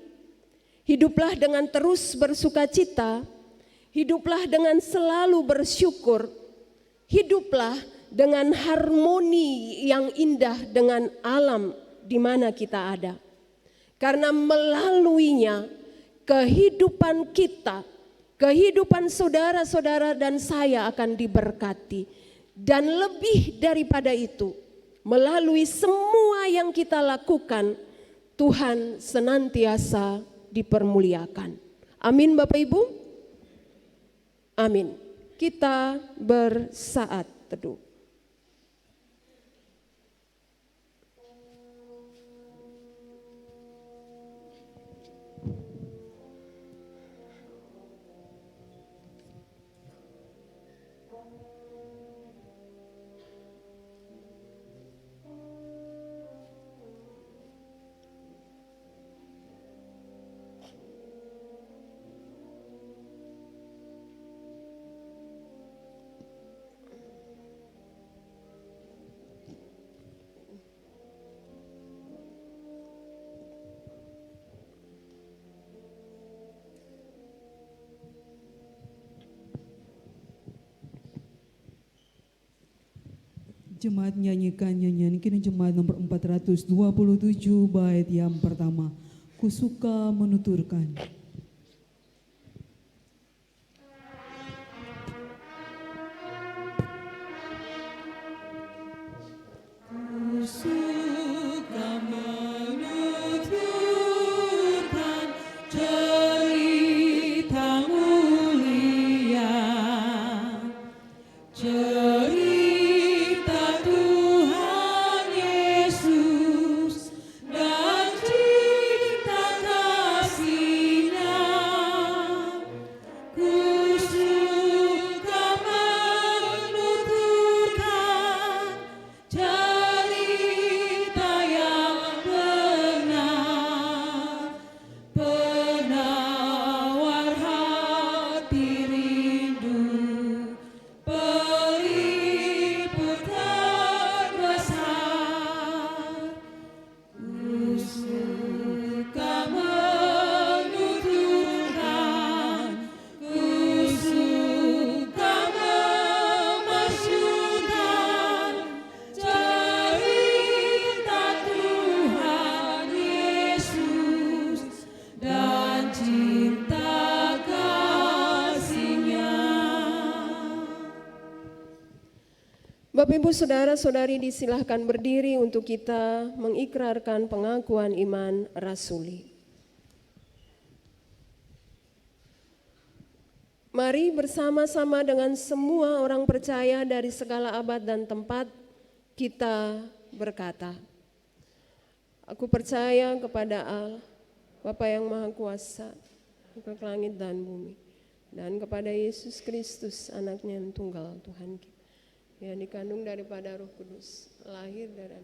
hiduplah dengan terus bersukacita, hiduplah dengan selalu bersyukur, hiduplah dengan harmoni yang indah dengan alam di mana kita ada. Karena melaluinya kehidupan kita, kehidupan saudara-saudara dan saya akan diberkati. Dan lebih daripada itu, melalui semua yang kita lakukan, Tuhan senantiasa dipermuliakan. Amin Bapak Ibu? Amin. Kita bersaat teduh. Jemaat nyanyikan nyanyian kini jemaat nomor 427 bait yang pertama. Kusuka menuturkan. Kusuka menuturkan cerita mulia, cerita Tuhan Yesus dan cinta kasih-Nya. Kusuka menuturkan cerita yang benar, penawar hati rindu, pelipur terbesar. Kusuka menuturkan, kusuka memasyurkan cerita Tuhan Yesus dan cinta kasih-Nya. Bapak Ibu Saudara-saudari disilahkan berdiri untuk kita mengikrarkan pengakuan iman rasuli. Mari bersama-sama dengan semua orang percaya dari segala abad dan tempat kita berkata, aku percaya kepada Allah, Bapa yang Maha Kuasa, Tuhan langit dan bumi, dan kepada Yesus Kristus, anaknya yang tunggal Tuhan kita, yang dikandung daripada Roh Kudus, lahir dari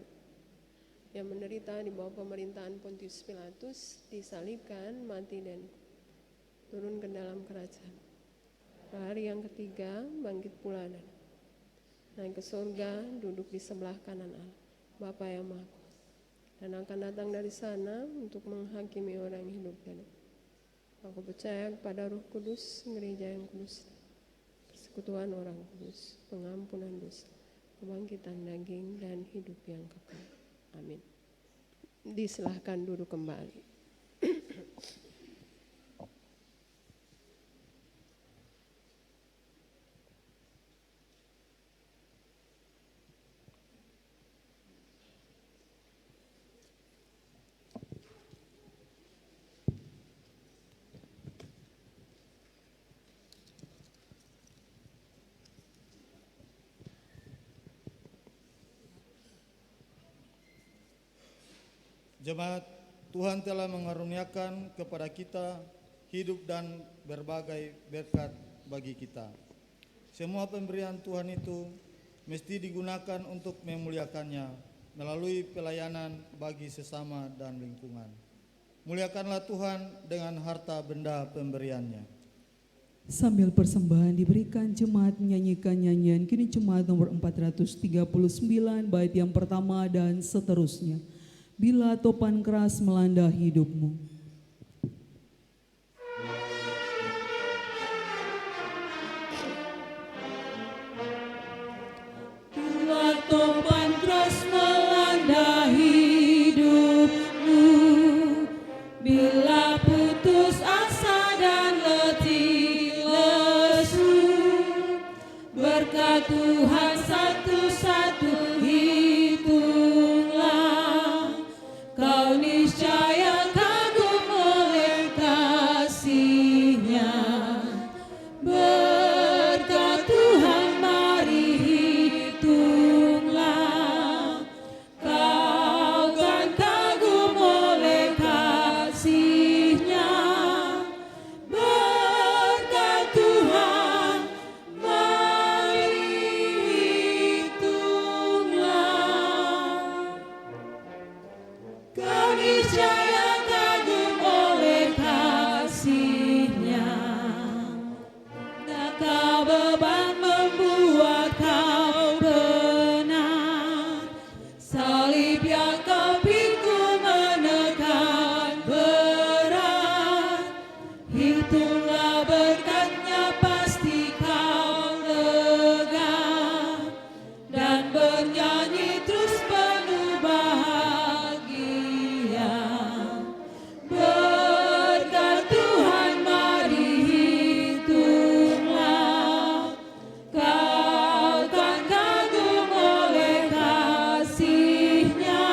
yang menderita di bawah pemerintahan Pontius Pilatus, disalibkan, mati dan turun ke dalam kerajaan. Hari yang ketiga bangkit pula dan naik ke surga, duduk di sebelah kanan Allah, Bapa yang Maha Kuasa, dan akan datang dari sana untuk menghakimi orang hidup dan mati. Aku percaya kepada Roh Kudus, gereja yang kudus, persekutuan orang kudus, pengampunan dosa, kebangkitan daging dan hidup yang kekal. Amin. Disilahkan duduk kembali. Jemaat, Tuhan telah mengaruniakan kepada kita hidup dan berbagai berkat bagi kita. Semua pemberian Tuhan itu mesti digunakan untuk memuliakannya melalui pelayanan bagi sesama dan lingkungan. Muliakanlah Tuhan dengan harta benda pemberiannya. Sambil persembahan diberikan, jemaat menyanyikan nyanyian kini jemaat nomor 439 bait yang pertama dan seterusnya. Bila topan keras melanda hidupmu. Bila topan keras melanda hidupmu, bila putus asa dan letih lesu, berkat Tuhan satu-satu hitunglah, kau niscaya kagum oleh kasih-Nya. Berkat Tuhan mari hitunglah, kau kan kagum oleh kasih-Nya. Berkat Tuhan mari hitunglah, kau niscaya kagum oleh kasih-Nya. Takkan beban membuat kau tenang, salib yang kau pikul menekan berat. Hitunglah berkat-Nya pasti kau lega, dan bernyanyi terus penuh bahagia. Berkat Tuhan mari hitunglah, kau kan kagum oleh kasih-Nya.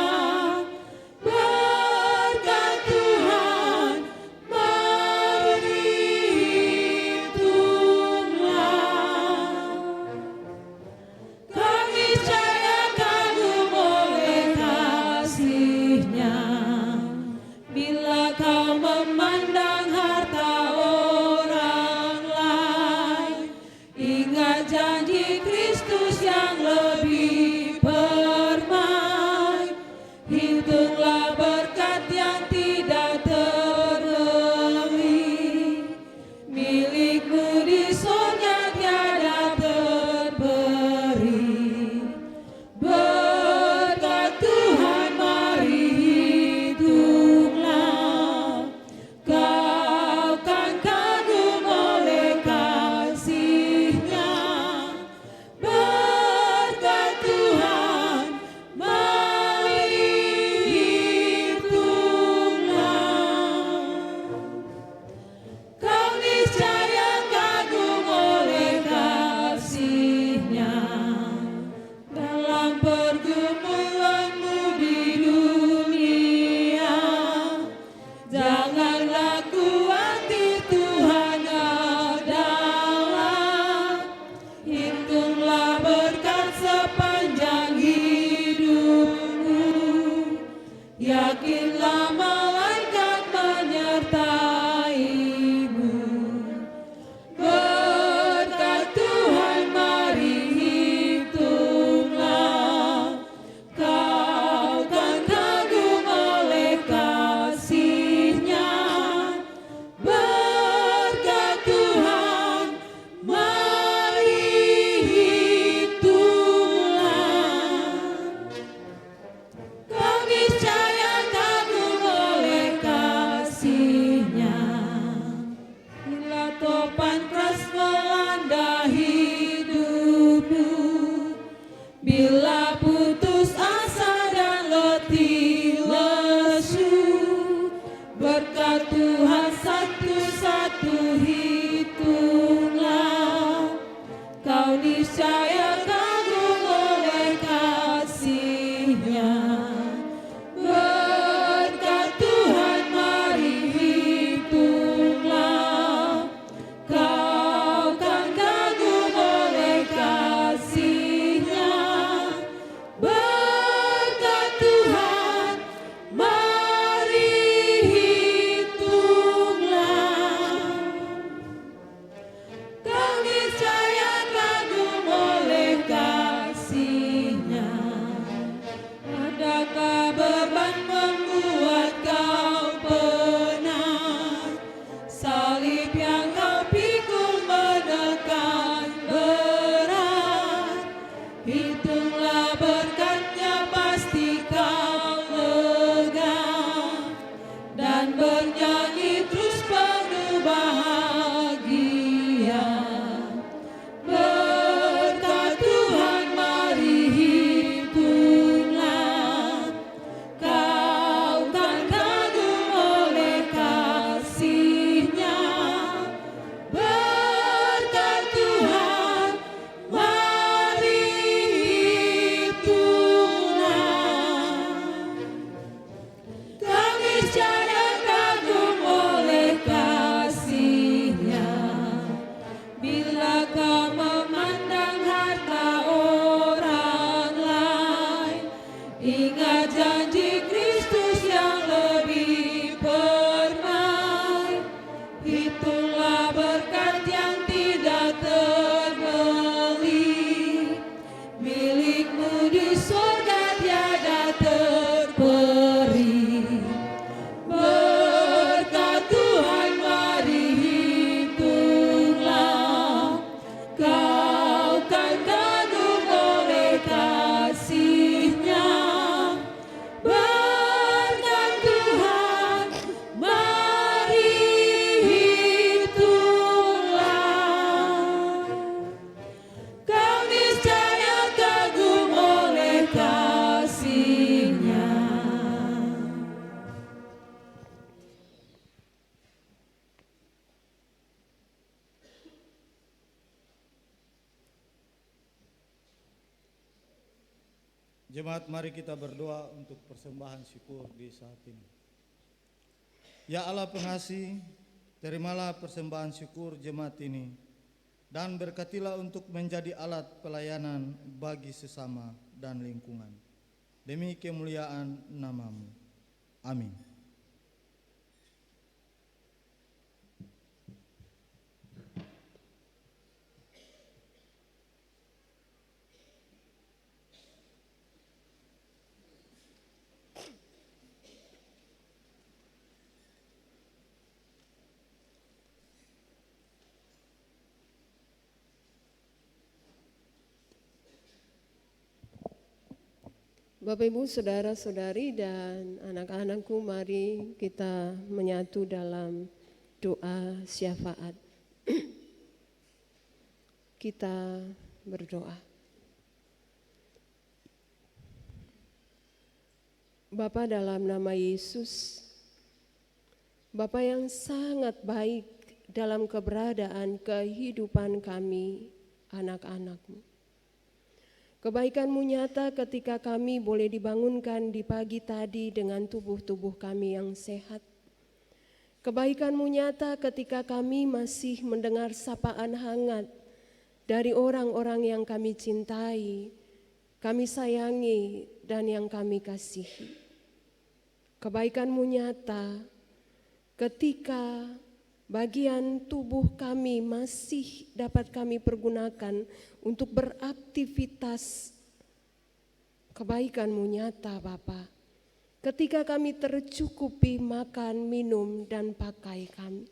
beban membuat kau penat, salib yang kau pikul menekan berat. Hitunglah berkatnya, pasti kau lega, dan bernyanyi terus penuh bahagia. Berkat Tuhan mari hitunglah, kau kan kagum oleh kasih-Nya. Berkat Tuhan mari hitunglah, kau niscaya kagum oleh kasih-Nya. Bila kau memandang harta orang lain, ingat janji Kristus yang lebih permai. Hitunglah berkat yang tidak terbeli, milikmu di surga tiada terperi. Berkat Tuhan mari hitunglah, kau kan kagum oleh kasih-Nya. Berkat Tuhan mari hitunglah, kau niscaya kagum oleh kasih-Nya. Jemaat, mari kita berdoa untuk persembahan syukur di saat ini. Ya Allah pengasih, terimalah persembahan syukur jemaat ini, dan berkatilah untuk menjadi alat pelayanan bagi sesama dan lingkungan. Demi kemuliaan nama-Mu. Amin. Bapak Ibu, saudara-saudari dan anak-anakku, mari kita menyatu dalam doa syafaat. Kita berdoa. Bapa, dalam nama Yesus, Bapa yang sangat baik dalam keberadaan kehidupan kami, anak-anak-Mu. Kebaikan-Mu nyata ketika kami boleh dibangunkan di pagi tadi dengan tubuh-tubuh kami yang sehat. Kebaikan-Mu nyata ketika kami masih mendengar sapaan hangat dari orang-orang yang kami cintai, kami sayangi, dan yang kami kasihi. Kebaikan-Mu nyata ketika bagian tubuh kami masih dapat kami pergunakan untuk beraktivitas. Kebaikan-Mu nyata Bapa, ketika kami tercukupi makan, minum, dan pakai kami.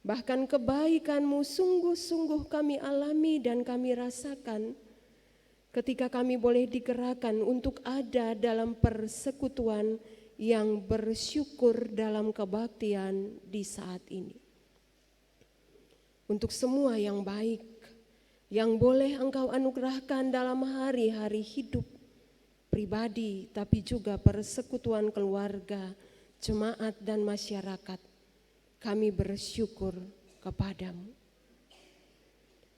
Bahkan kebaikan-Mu sungguh-sungguh kami alami dan kami rasakan ketika kami boleh digerakkan untuk ada dalam persekutuan yang bersyukur dalam kebaktian di saat ini. Untuk semua yang baik yang boleh Engkau anugerahkan dalam hari-hari hidup pribadi, tapi juga persekutuan keluarga, jemaat, dan masyarakat, kami bersyukur kepadamu.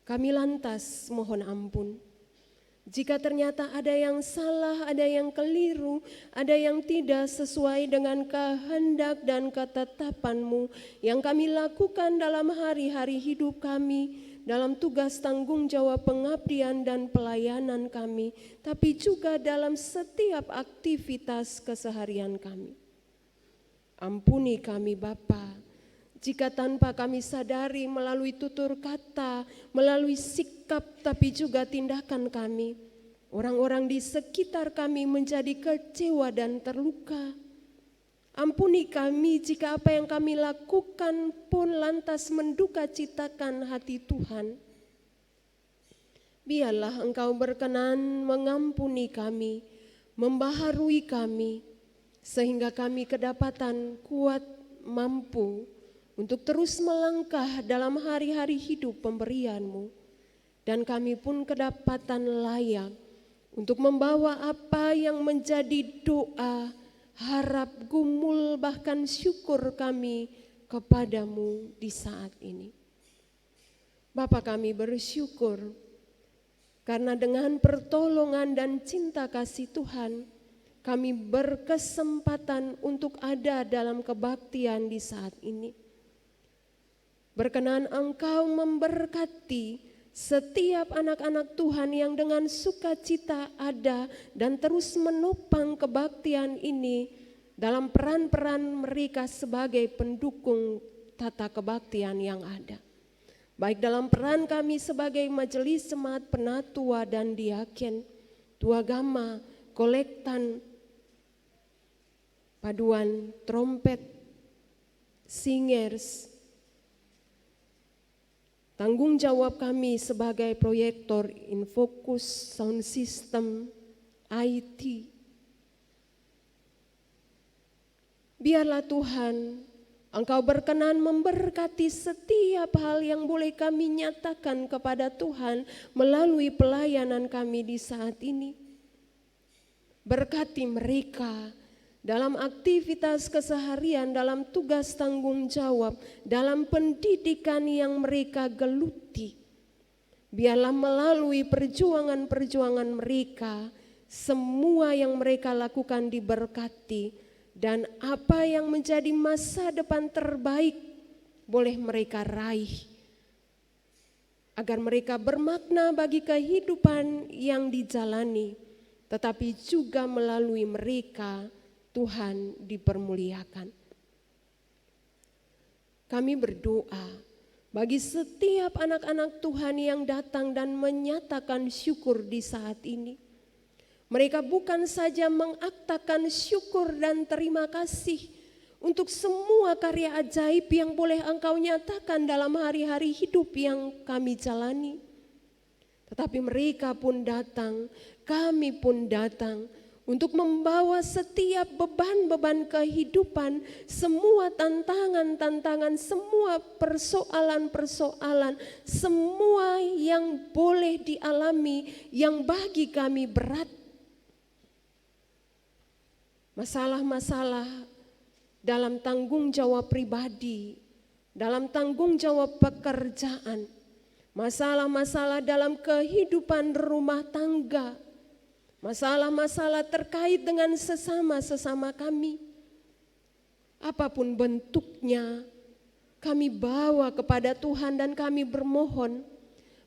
Kami lantas mohon ampun jika ternyata ada yang salah, ada yang keliru, ada yang tidak sesuai dengan kehendak dan ketetapan-Mu yang kami lakukan dalam hari-hari hidup kami, dalam tugas tanggung jawab pengabdian dan pelayanan kami, tapi juga dalam setiap aktivitas keseharian kami. Ampuni kami Bapa, jika tanpa kami sadari melalui tutur kata, melalui sikap, tapi juga tindakan kami, Orang-orang di sekitar kami menjadi kecewa dan terluka. Ampuni kami jika apa yang kami lakukan pun lantas menduka citakan hati Tuhan. Biarlah Engkau berkenan mengampuni kami, membaharui kami, sehingga kami kedapatan kuat mampu untuk terus melangkah dalam hari-hari hidup pemberian-Mu. Dan kami pun kedapatan layak untuk membawa apa yang menjadi doa, harap, gumul, bahkan syukur kami kepadamu di saat ini. Bapa, kami bersyukur karena dengan pertolongan dan cinta kasih Tuhan, kami berkesempatan untuk ada dalam kebaktian di saat ini. Berkenan Engkau memberkati setiap anak-anak Tuhan yang dengan sukacita ada dan terus menopang kebaktian ini dalam peran-peran mereka sebagai pendukung tata kebaktian yang ada. Baik dalam peran kami sebagai majelis jemaat penatua dan diaken, tuagama, kolektan, paduan trompet, singers, tanggung jawab kami sebagai proyektor Infokus, sound system, IT. Biarlah Tuhan, Engkau berkenan memberkati setiap hal yang boleh kami nyatakan kepada Tuhan melalui pelayanan kami di saat ini. Berkati mereka dalam aktivitas keseharian, dalam tugas tanggung jawab, dalam pendidikan yang mereka geluti. Biarlah melalui perjuangan-perjuangan mereka, semua yang mereka lakukan diberkati, dan apa yang menjadi masa depan terbaik boleh mereka raih, agar mereka bermakna bagi kehidupan yang dijalani, tetapi juga melalui mereka Tuhan dipermuliakan. Kami berdoa bagi setiap anak-anak Tuhan yang datang dan menyatakan syukur di saat ini. Mereka bukan saja mengaktakan syukur dan terima kasih untuk semua karya ajaib yang boleh Engkau nyatakan dalam hari-hari hidup yang kami jalani. Tetapi mereka pun datang, kami pun datang untuk membawa setiap beban-beban kehidupan, semua tantangan-tantangan, semua persoalan-persoalan, semua yang boleh dialami yang bagi kami berat. Masalah-masalah dalam tanggung jawab pribadi, dalam tanggung jawab pekerjaan, masalah-masalah dalam kehidupan rumah tangga, masalah-masalah terkait dengan sesama-sesama kami. Apapun bentuknya, kami bawa kepada Tuhan dan kami bermohon,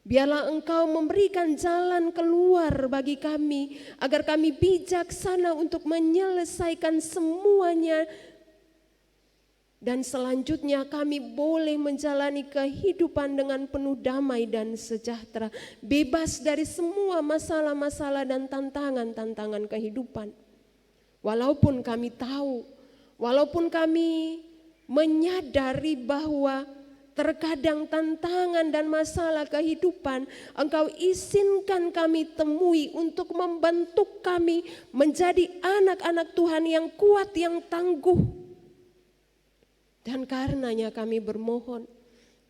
biarlah Engkau memberikan jalan keluar bagi kami, agar kami bijaksana untuk menyelesaikan semuanya. Dan selanjutnya kami boleh menjalani kehidupan dengan penuh damai dan sejahtera, bebas dari semua masalah-masalah dan tantangan-tantangan kehidupan. Walaupun kami tahu, walaupun kami menyadari bahwa terkadang tantangan dan masalah kehidupan Engkau izinkan kami temui untuk membentuk kami menjadi anak-anak Tuhan yang kuat, yang tangguh. Dan karenanya kami bermohon,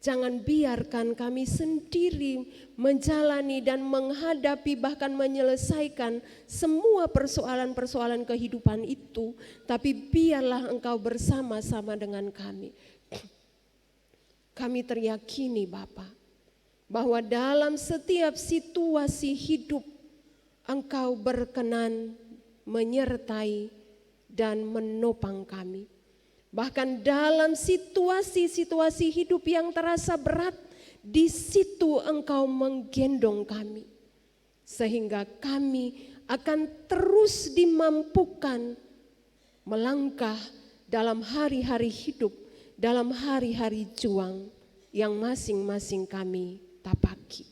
jangan biarkan kami sendiri menjalani dan menghadapi bahkan menyelesaikan semua persoalan-persoalan kehidupan itu, tapi biarlah Engkau bersama-sama dengan kami. Kami teryakini Bapa, bahwa dalam setiap situasi hidup Engkau berkenan menyertai dan menopang kami. Bahkan dalam situasi-situasi hidup yang terasa berat, di situ Engkau menggendong kami. Sehingga kami akan terus dimampukan melangkah dalam hari-hari hidup, dalam hari-hari juang yang masing-masing kami tapaki.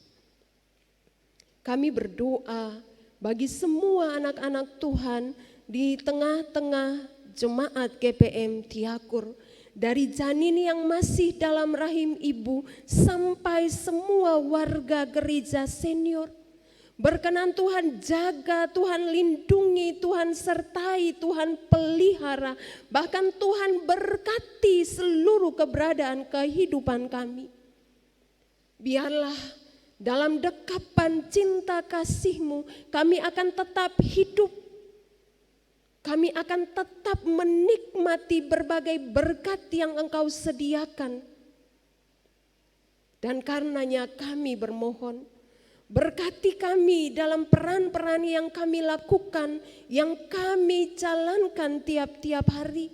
Kami berdoa bagi semua anak-anak Tuhan di tengah-tengah jemaat GPM Tiakur, dari janin yang masih dalam rahim ibu sampai semua warga gereja senior. Berkenan Tuhan jaga, Tuhan lindungi, Tuhan sertai, Tuhan pelihara, bahkan Tuhan berkati seluruh keberadaan kehidupan kami. Biarlah dalam dekapan cinta kasih-Mu kami akan tetap hidup. Kami akan tetap menikmati berbagai berkat yang Engkau sediakan. Dan karenanya kami bermohon, berkati kami dalam peran-peran yang kami lakukan, yang kami jalankan tiap-tiap hari.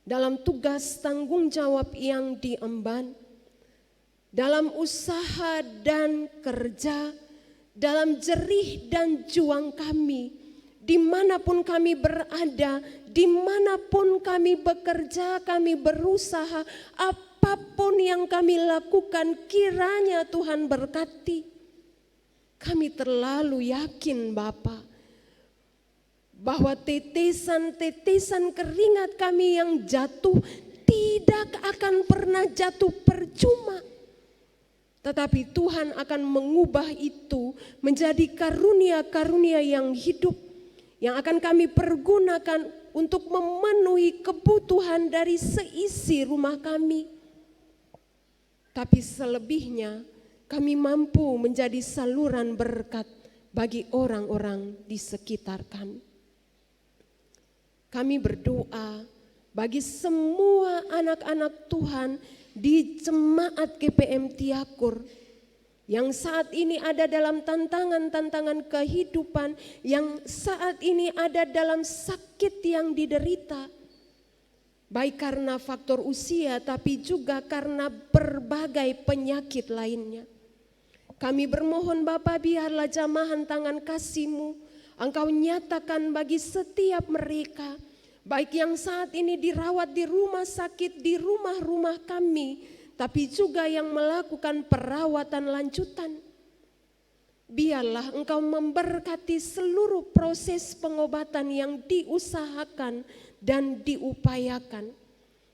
Dalam tugas tanggung jawab yang diemban, dalam usaha dan kerja, dalam jerih dan juang kami, dimanapun kami berada, dimanapun kami bekerja, kami berusaha, apapun yang kami lakukan, kiranya Tuhan berkati. Kami terlalu yakin Bapa, bahwa tetesan-tetesan keringat kami yang jatuh tidak akan pernah jatuh percuma. Tetapi Tuhan akan mengubah itu menjadi karunia-karunia yang hidup, yang akan kami pergunakan untuk memenuhi kebutuhan dari seisi rumah kami. Tapi selebihnya kami mampu menjadi saluran berkat bagi orang-orang di sekitar kami. Kami berdoa bagi semua anak-anak Tuhan di jemaat GPM Tiakur yang saat ini ada dalam tantangan-tantangan kehidupan, yang saat ini ada dalam sakit yang diderita, baik karena faktor usia tapi juga karena berbagai penyakit lainnya. Kami bermohon Bapa, biarlah jamahan tangan kasih-Mu Engkau nyatakan bagi setiap mereka, baik yang saat ini dirawat di rumah sakit, di rumah-rumah kami, tapi juga yang melakukan perawatan lanjutan. Biarlah Engkau memberkati seluruh proses pengobatan yang diusahakan dan diupayakan.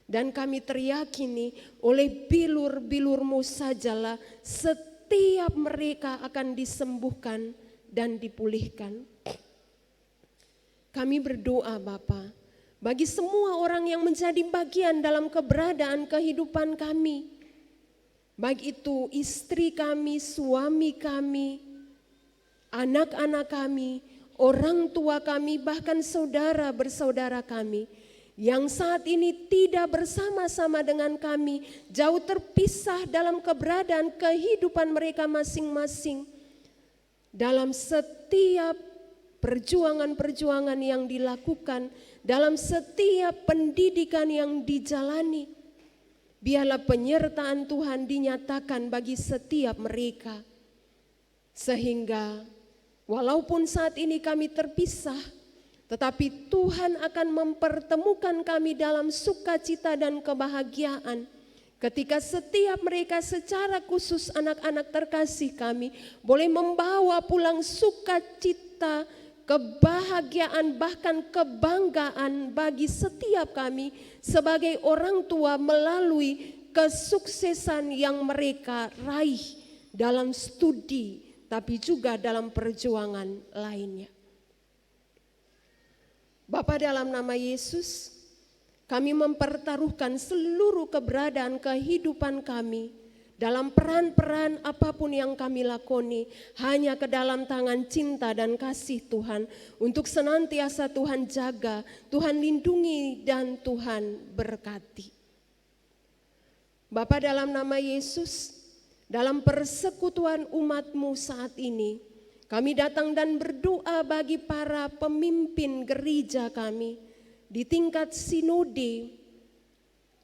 Dan kami teryakini oleh bilur-bilur-Mu sajalah setiap mereka akan disembuhkan dan dipulihkan. Kami berdoa Bapa, bagi semua orang yang menjadi bagian dalam keberadaan kehidupan kami, baik itu istri kami, suami kami, anak-anak kami, orang tua kami, bahkan saudara bersaudara kami, yang saat ini tidak bersama-sama dengan kami, jauh terpisah dalam keberadaan kehidupan mereka masing-masing, dalam setiap perjuangan-perjuangan yang dilakukan, dalam setiap pendidikan yang dijalani, biarlah penyertaan Tuhan dinyatakan bagi setiap mereka. Sehingga walaupun saat ini kami terpisah, tetapi Tuhan akan mempertemukan kami dalam sukacita dan kebahagiaan. Ketika setiap mereka secara khusus anak-anak terkasih kami boleh membawa pulang sukacita, kebahagiaan, bahkan kebanggaan bagi setiap kami sebagai orang tua melalui kesuksesan yang mereka raih dalam studi, tapi juga dalam perjuangan lainnya. Bapa, dalam nama Yesus, kami mempertaruhkan seluruh keberadaan kehidupan kami dalam peran-peran apapun yang kami lakoni, hanya ke dalam tangan cinta dan kasih Tuhan, untuk senantiasa Tuhan jaga, Tuhan lindungi, dan Tuhan berkati. Bapa, dalam nama Yesus, dalam persekutuan umat-Mu saat ini, kami datang dan berdoa bagi para pemimpin gereja kami di tingkat sinode,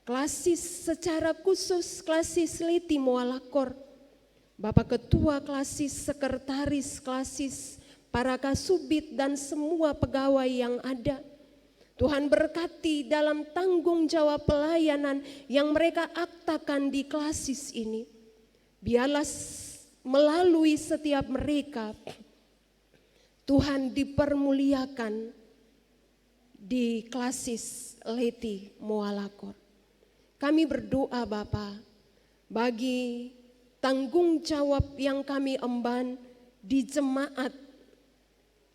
klasis secara khusus klasis Leti Moalakor, Bapak Ketua klasis, sekretaris klasis, para kasubit dan semua pegawai yang ada. Tuhan berkati dalam tanggung jawab pelayanan yang mereka aktakan di klasis ini. Biarlah melalui setiap mereka Tuhan dipermuliakan di Klasis Leti Moalakor. Kami berdoa Bapa, bagi tanggung jawab yang kami emban di jemaat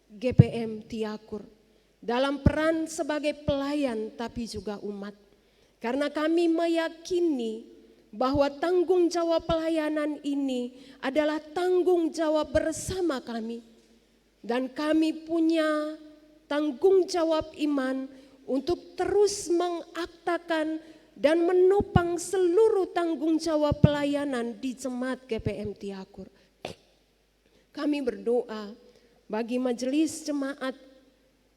GPM Tiakur, dalam peran sebagai pelayan tapi juga umat. Karena kami meyakini bahwa tanggung jawab pelayanan ini adalah tanggung jawab bersama kami. Dan kami punya tanggung jawab iman untuk terus mengaktakan dan menopang seluruh tanggung jawab pelayanan di jemaat GPM Tiakur. Kami berdoa bagi majelis jemaat,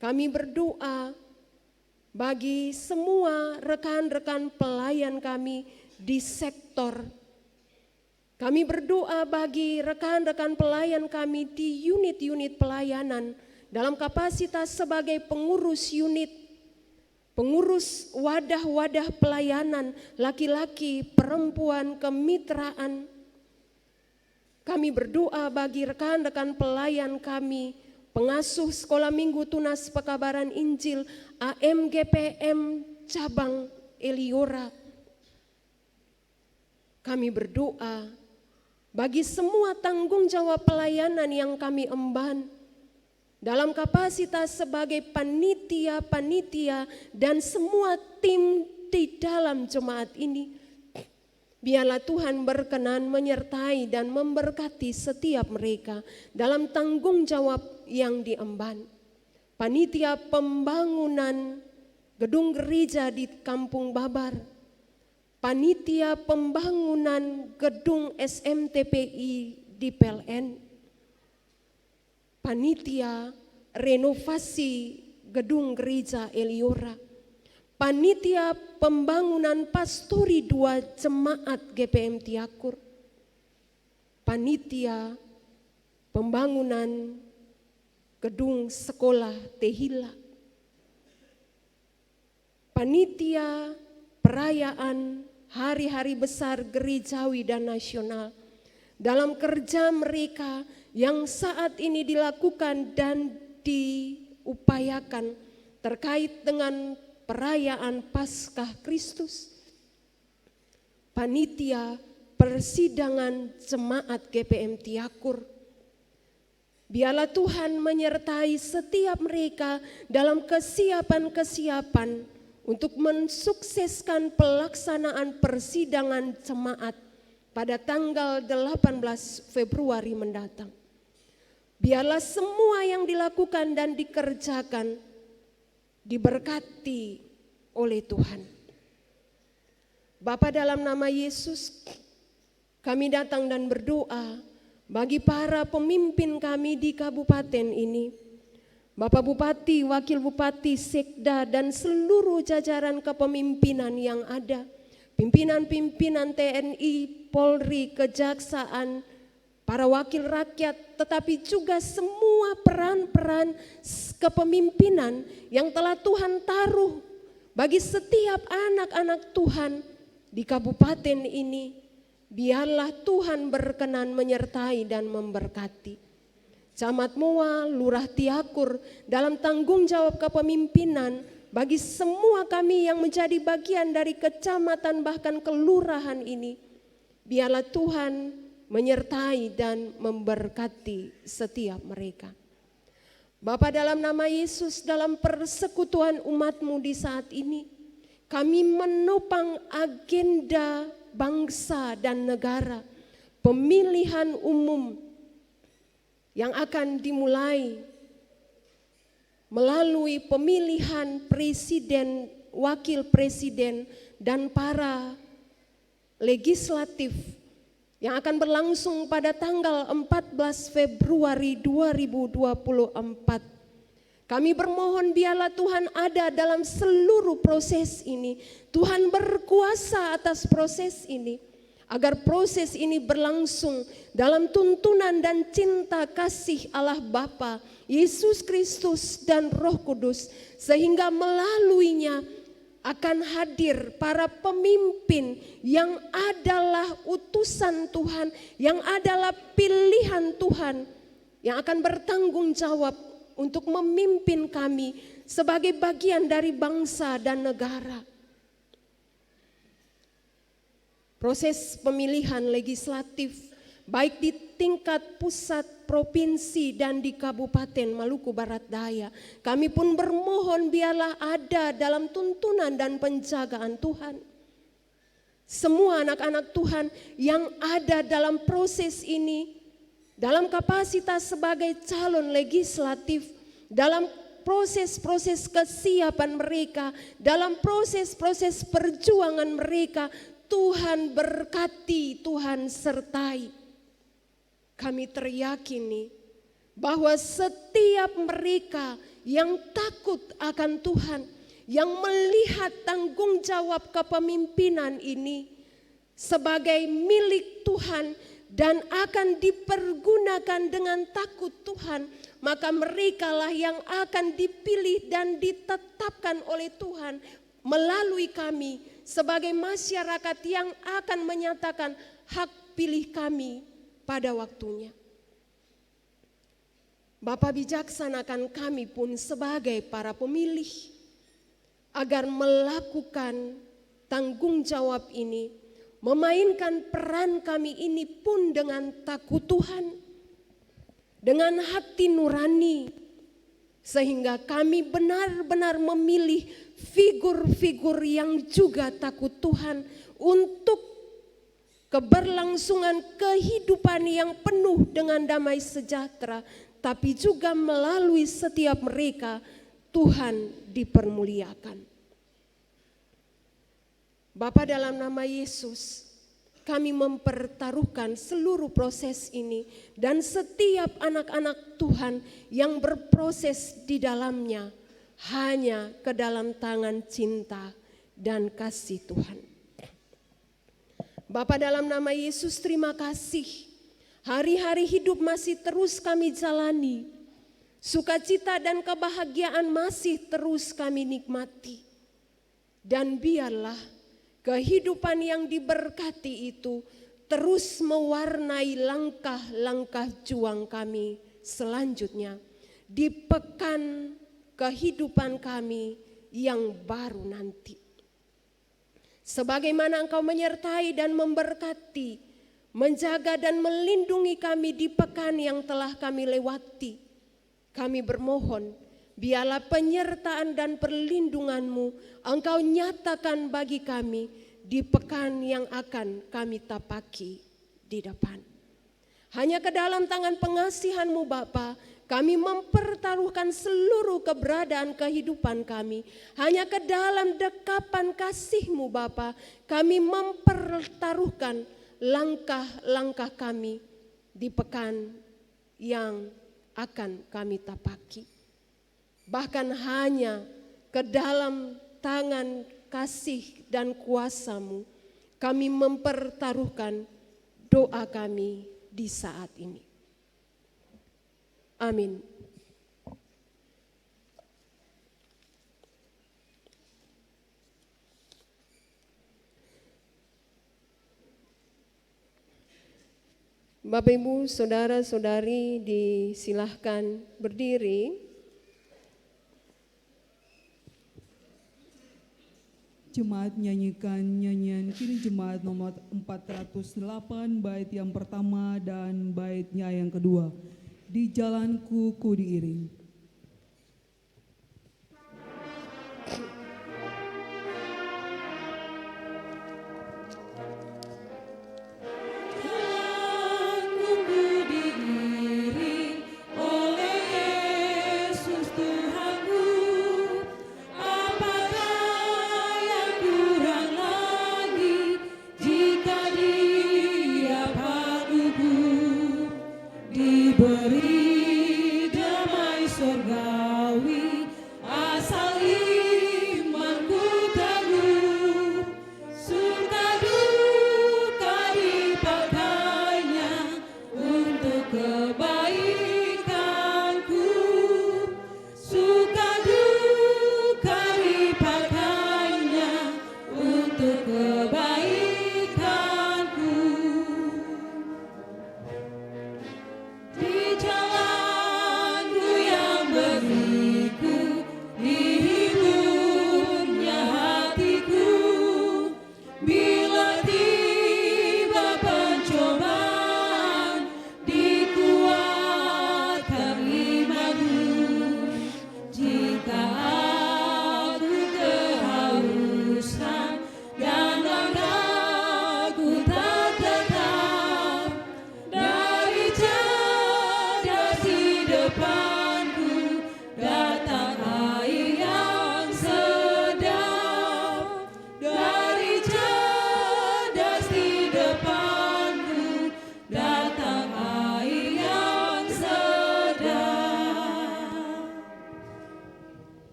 kami berdoa bagi semua rekan-rekan pelayan kami di sektor. Kami berdoa bagi rekan-rekan pelayan kami di unit-unit pelayanan dalam kapasitas sebagai pengurus unit, pengurus wadah-wadah pelayanan, laki-laki, perempuan, kemitraan. Kami berdoa bagi rekan-rekan pelayan kami, pengasuh Sekolah Minggu Tunas Pekabaran Injil, AMGPM Cabang Eliora. Kami berdoa bagi semua tanggung jawab pelayanan yang kami emban dalam kapasitas sebagai panitia-panitia dan semua tim di dalam jemaat ini. Biarlah Tuhan berkenan menyertai dan memberkati setiap mereka dalam tanggung jawab yang diemban. Panitia pembangunan gedung gereja di Kampung Babar, panitia pembangunan gedung SMTPI di PLN, panitia renovasi gedung gereja Eliora, panitia pembangunan pastori 2 jemaat GPM Tiakur, panitia pembangunan gedung sekolah Tehila, panitia perayaan hari-hari besar gerejawi dan nasional dalam kerja mereka yang saat ini dilakukan dan diupayakan terkait dengan perayaan Paskah Kristus. Panitia persidangan jemaat GPM Tiakur. Biarlah Tuhan menyertai setiap mereka dalam kesiapan-kesiapan untuk mensukseskan pelaksanaan persidangan jemaat pada tanggal 18 Februari mendatang. Biarlah semua yang dilakukan dan dikerjakan diberkati oleh Tuhan. Bapa, dalam nama Yesus kami datang dan berdoa bagi para pemimpin kami di kabupaten ini. Bapak Bupati, Wakil Bupati, Sekda, dan seluruh jajaran kepemimpinan yang ada, pimpinan-pimpinan TNI, Polri, Kejaksaan, para wakil rakyat, tetapi juga semua peran-peran kepemimpinan yang telah Tuhan taruh bagi setiap anak-anak Tuhan di kabupaten ini. Biarlah Tuhan berkenan menyertai dan memberkati. Camat Moa, Lurah Tiakur dalam tanggung jawab kepemimpinan bagi semua kami yang menjadi bagian dari kecamatan bahkan kelurahan ini. Biarlah Tuhan menyertai dan memberkati setiap mereka. Bapa, dalam nama Yesus, dalam persekutuan umat-Mu di saat ini, kami menopang agenda bangsa dan negara, pemilihan umum yang akan dimulai melalui pemilihan presiden, wakil presiden, dan para legislatif yang akan berlangsung pada tanggal 14 Februari 2024. Kami bermohon biarlah Tuhan ada dalam seluruh proses ini. Tuhan berkuasa atas proses ini, agar proses ini berlangsung dalam tuntunan dan cinta kasih Allah Bapa, Yesus Kristus dan Roh Kudus, sehingga melaluinya akan hadir para pemimpin yang adalah utusan Tuhan, yang adalah pilihan Tuhan yang akan bertanggung jawab untuk memimpin kami sebagai bagian dari bangsa dan negara. Proses pemilihan legislatif baik di tingkat pusat, provinsi, dan di Kabupaten Maluku Barat Daya, kami pun bermohon biarlah ada dalam tuntunan dan penjagaan Tuhan. Semua anak-anak Tuhan yang ada dalam proses ini, dalam kapasitas sebagai calon legislatif, dalam proses-proses kesiapan mereka, dalam proses-proses perjuangan mereka, Tuhan berkati, Tuhan sertai. Kami teryakini bahwa setiap mereka yang takut akan Tuhan, yang melihat tanggung jawab kepemimpinan ini sebagai milik Tuhan dan akan dipergunakan dengan takut Tuhan, maka merekalah yang akan dipilih dan ditetapkan oleh Tuhan melalui kami sebagai masyarakat yang akan menyatakan hak pilih kami pada waktunya. Bapa bijaksanakan kami pun sebagai para pemilih agar melakukan tanggung jawab ini, memainkan peran kami ini pun dengan takut Tuhan, dengan hati nurani, sehingga kami benar-benar memilih figur-figur yang juga takut Tuhan untuk keberlangsungan kehidupan yang penuh dengan damai sejahtera, tapi juga melalui setiap mereka Tuhan dipermuliakan. Bapa, dalam nama Yesus, kami mempertaruhkan seluruh proses ini dan setiap anak-anak Tuhan yang berproses di dalamnya hanya ke dalam tangan cinta dan kasih Tuhan. Bapa, dalam nama Yesus, terima kasih. Hari-hari hidup masih terus kami jalani. Sukacita dan kebahagiaan masih terus kami nikmati. Dan biarlah kehidupan yang diberkati itu terus mewarnai langkah-langkah juang kami selanjutnya di pekan kehidupan kami yang baru nanti. Sebagaimana Engkau menyertai dan memberkati, menjaga dan melindungi kami di pekan yang telah kami lewati, kami bermohon biarlah penyertaan dan perlindungan-Mu Engkau nyatakan bagi kami di pekan yang akan kami tapaki di depan. Hanya ke dalam tangan pengasihan-Mu Bapa, kami mempertaruhkan seluruh keberadaan kehidupan kami. Hanya ke dalam dekapan kasih-Mu Bapa, kami mempertaruhkan langkah-langkah kami di pekan yang akan kami tapaki. Bahkan hanya ke dalam tangan kasih dan kuasa-Mu, kami mempertaruhkan doa kami di saat ini. Amin. Bapak, Ibu, saudara-saudari, disilahkan berdiri. Jemaat nyanyikan nyanyian kini jemaat nomor 408 bait yang pertama dan baitnya yang kedua. Di jalanku ku diiring. Diberi damai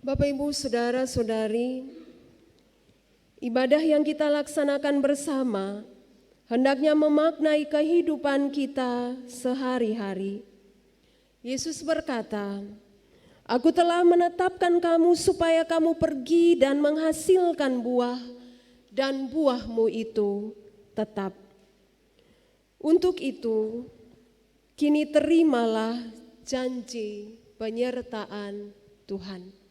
Bapak, Ibu, Saudara-saudari, ibadah yang kita laksanakan bersama hendaknya memaknai kehidupan kita sehari-hari. Yesus berkata, "Aku telah menetapkan kamu supaya kamu pergi dan menghasilkan buah, dan buahmu itu tetap." Untuk itu, kini terimalah janji penyertaan Tuhan.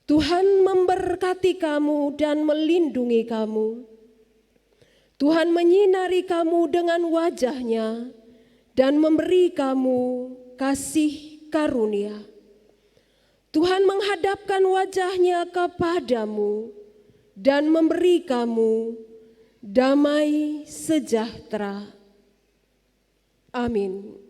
Tuhan memberkati kamu dan melindungi kamu. Tuhan menyinari kamu dengan wajah-Nya dan memberi kamu kasih karunia. Tuhan menghadapkan wajah-Nya kepadamu dan memberi kamu damai sejahtera. Amin.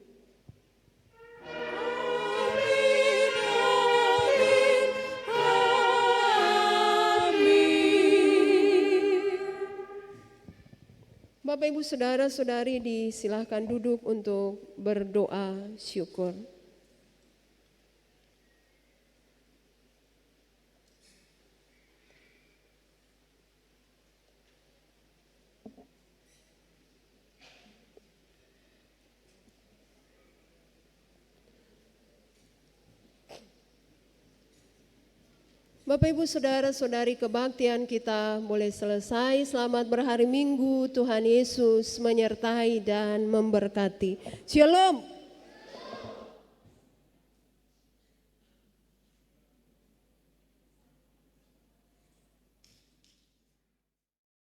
Bapak, Ibu, Saudara-saudari, disilahkan duduk untuk berdoa syukur. Bapak, Ibu, Saudara-saudari, kebaktian kita boleh selesai. Selamat berhari Minggu. Tuhan Yesus menyertai dan memberkati. Shalom.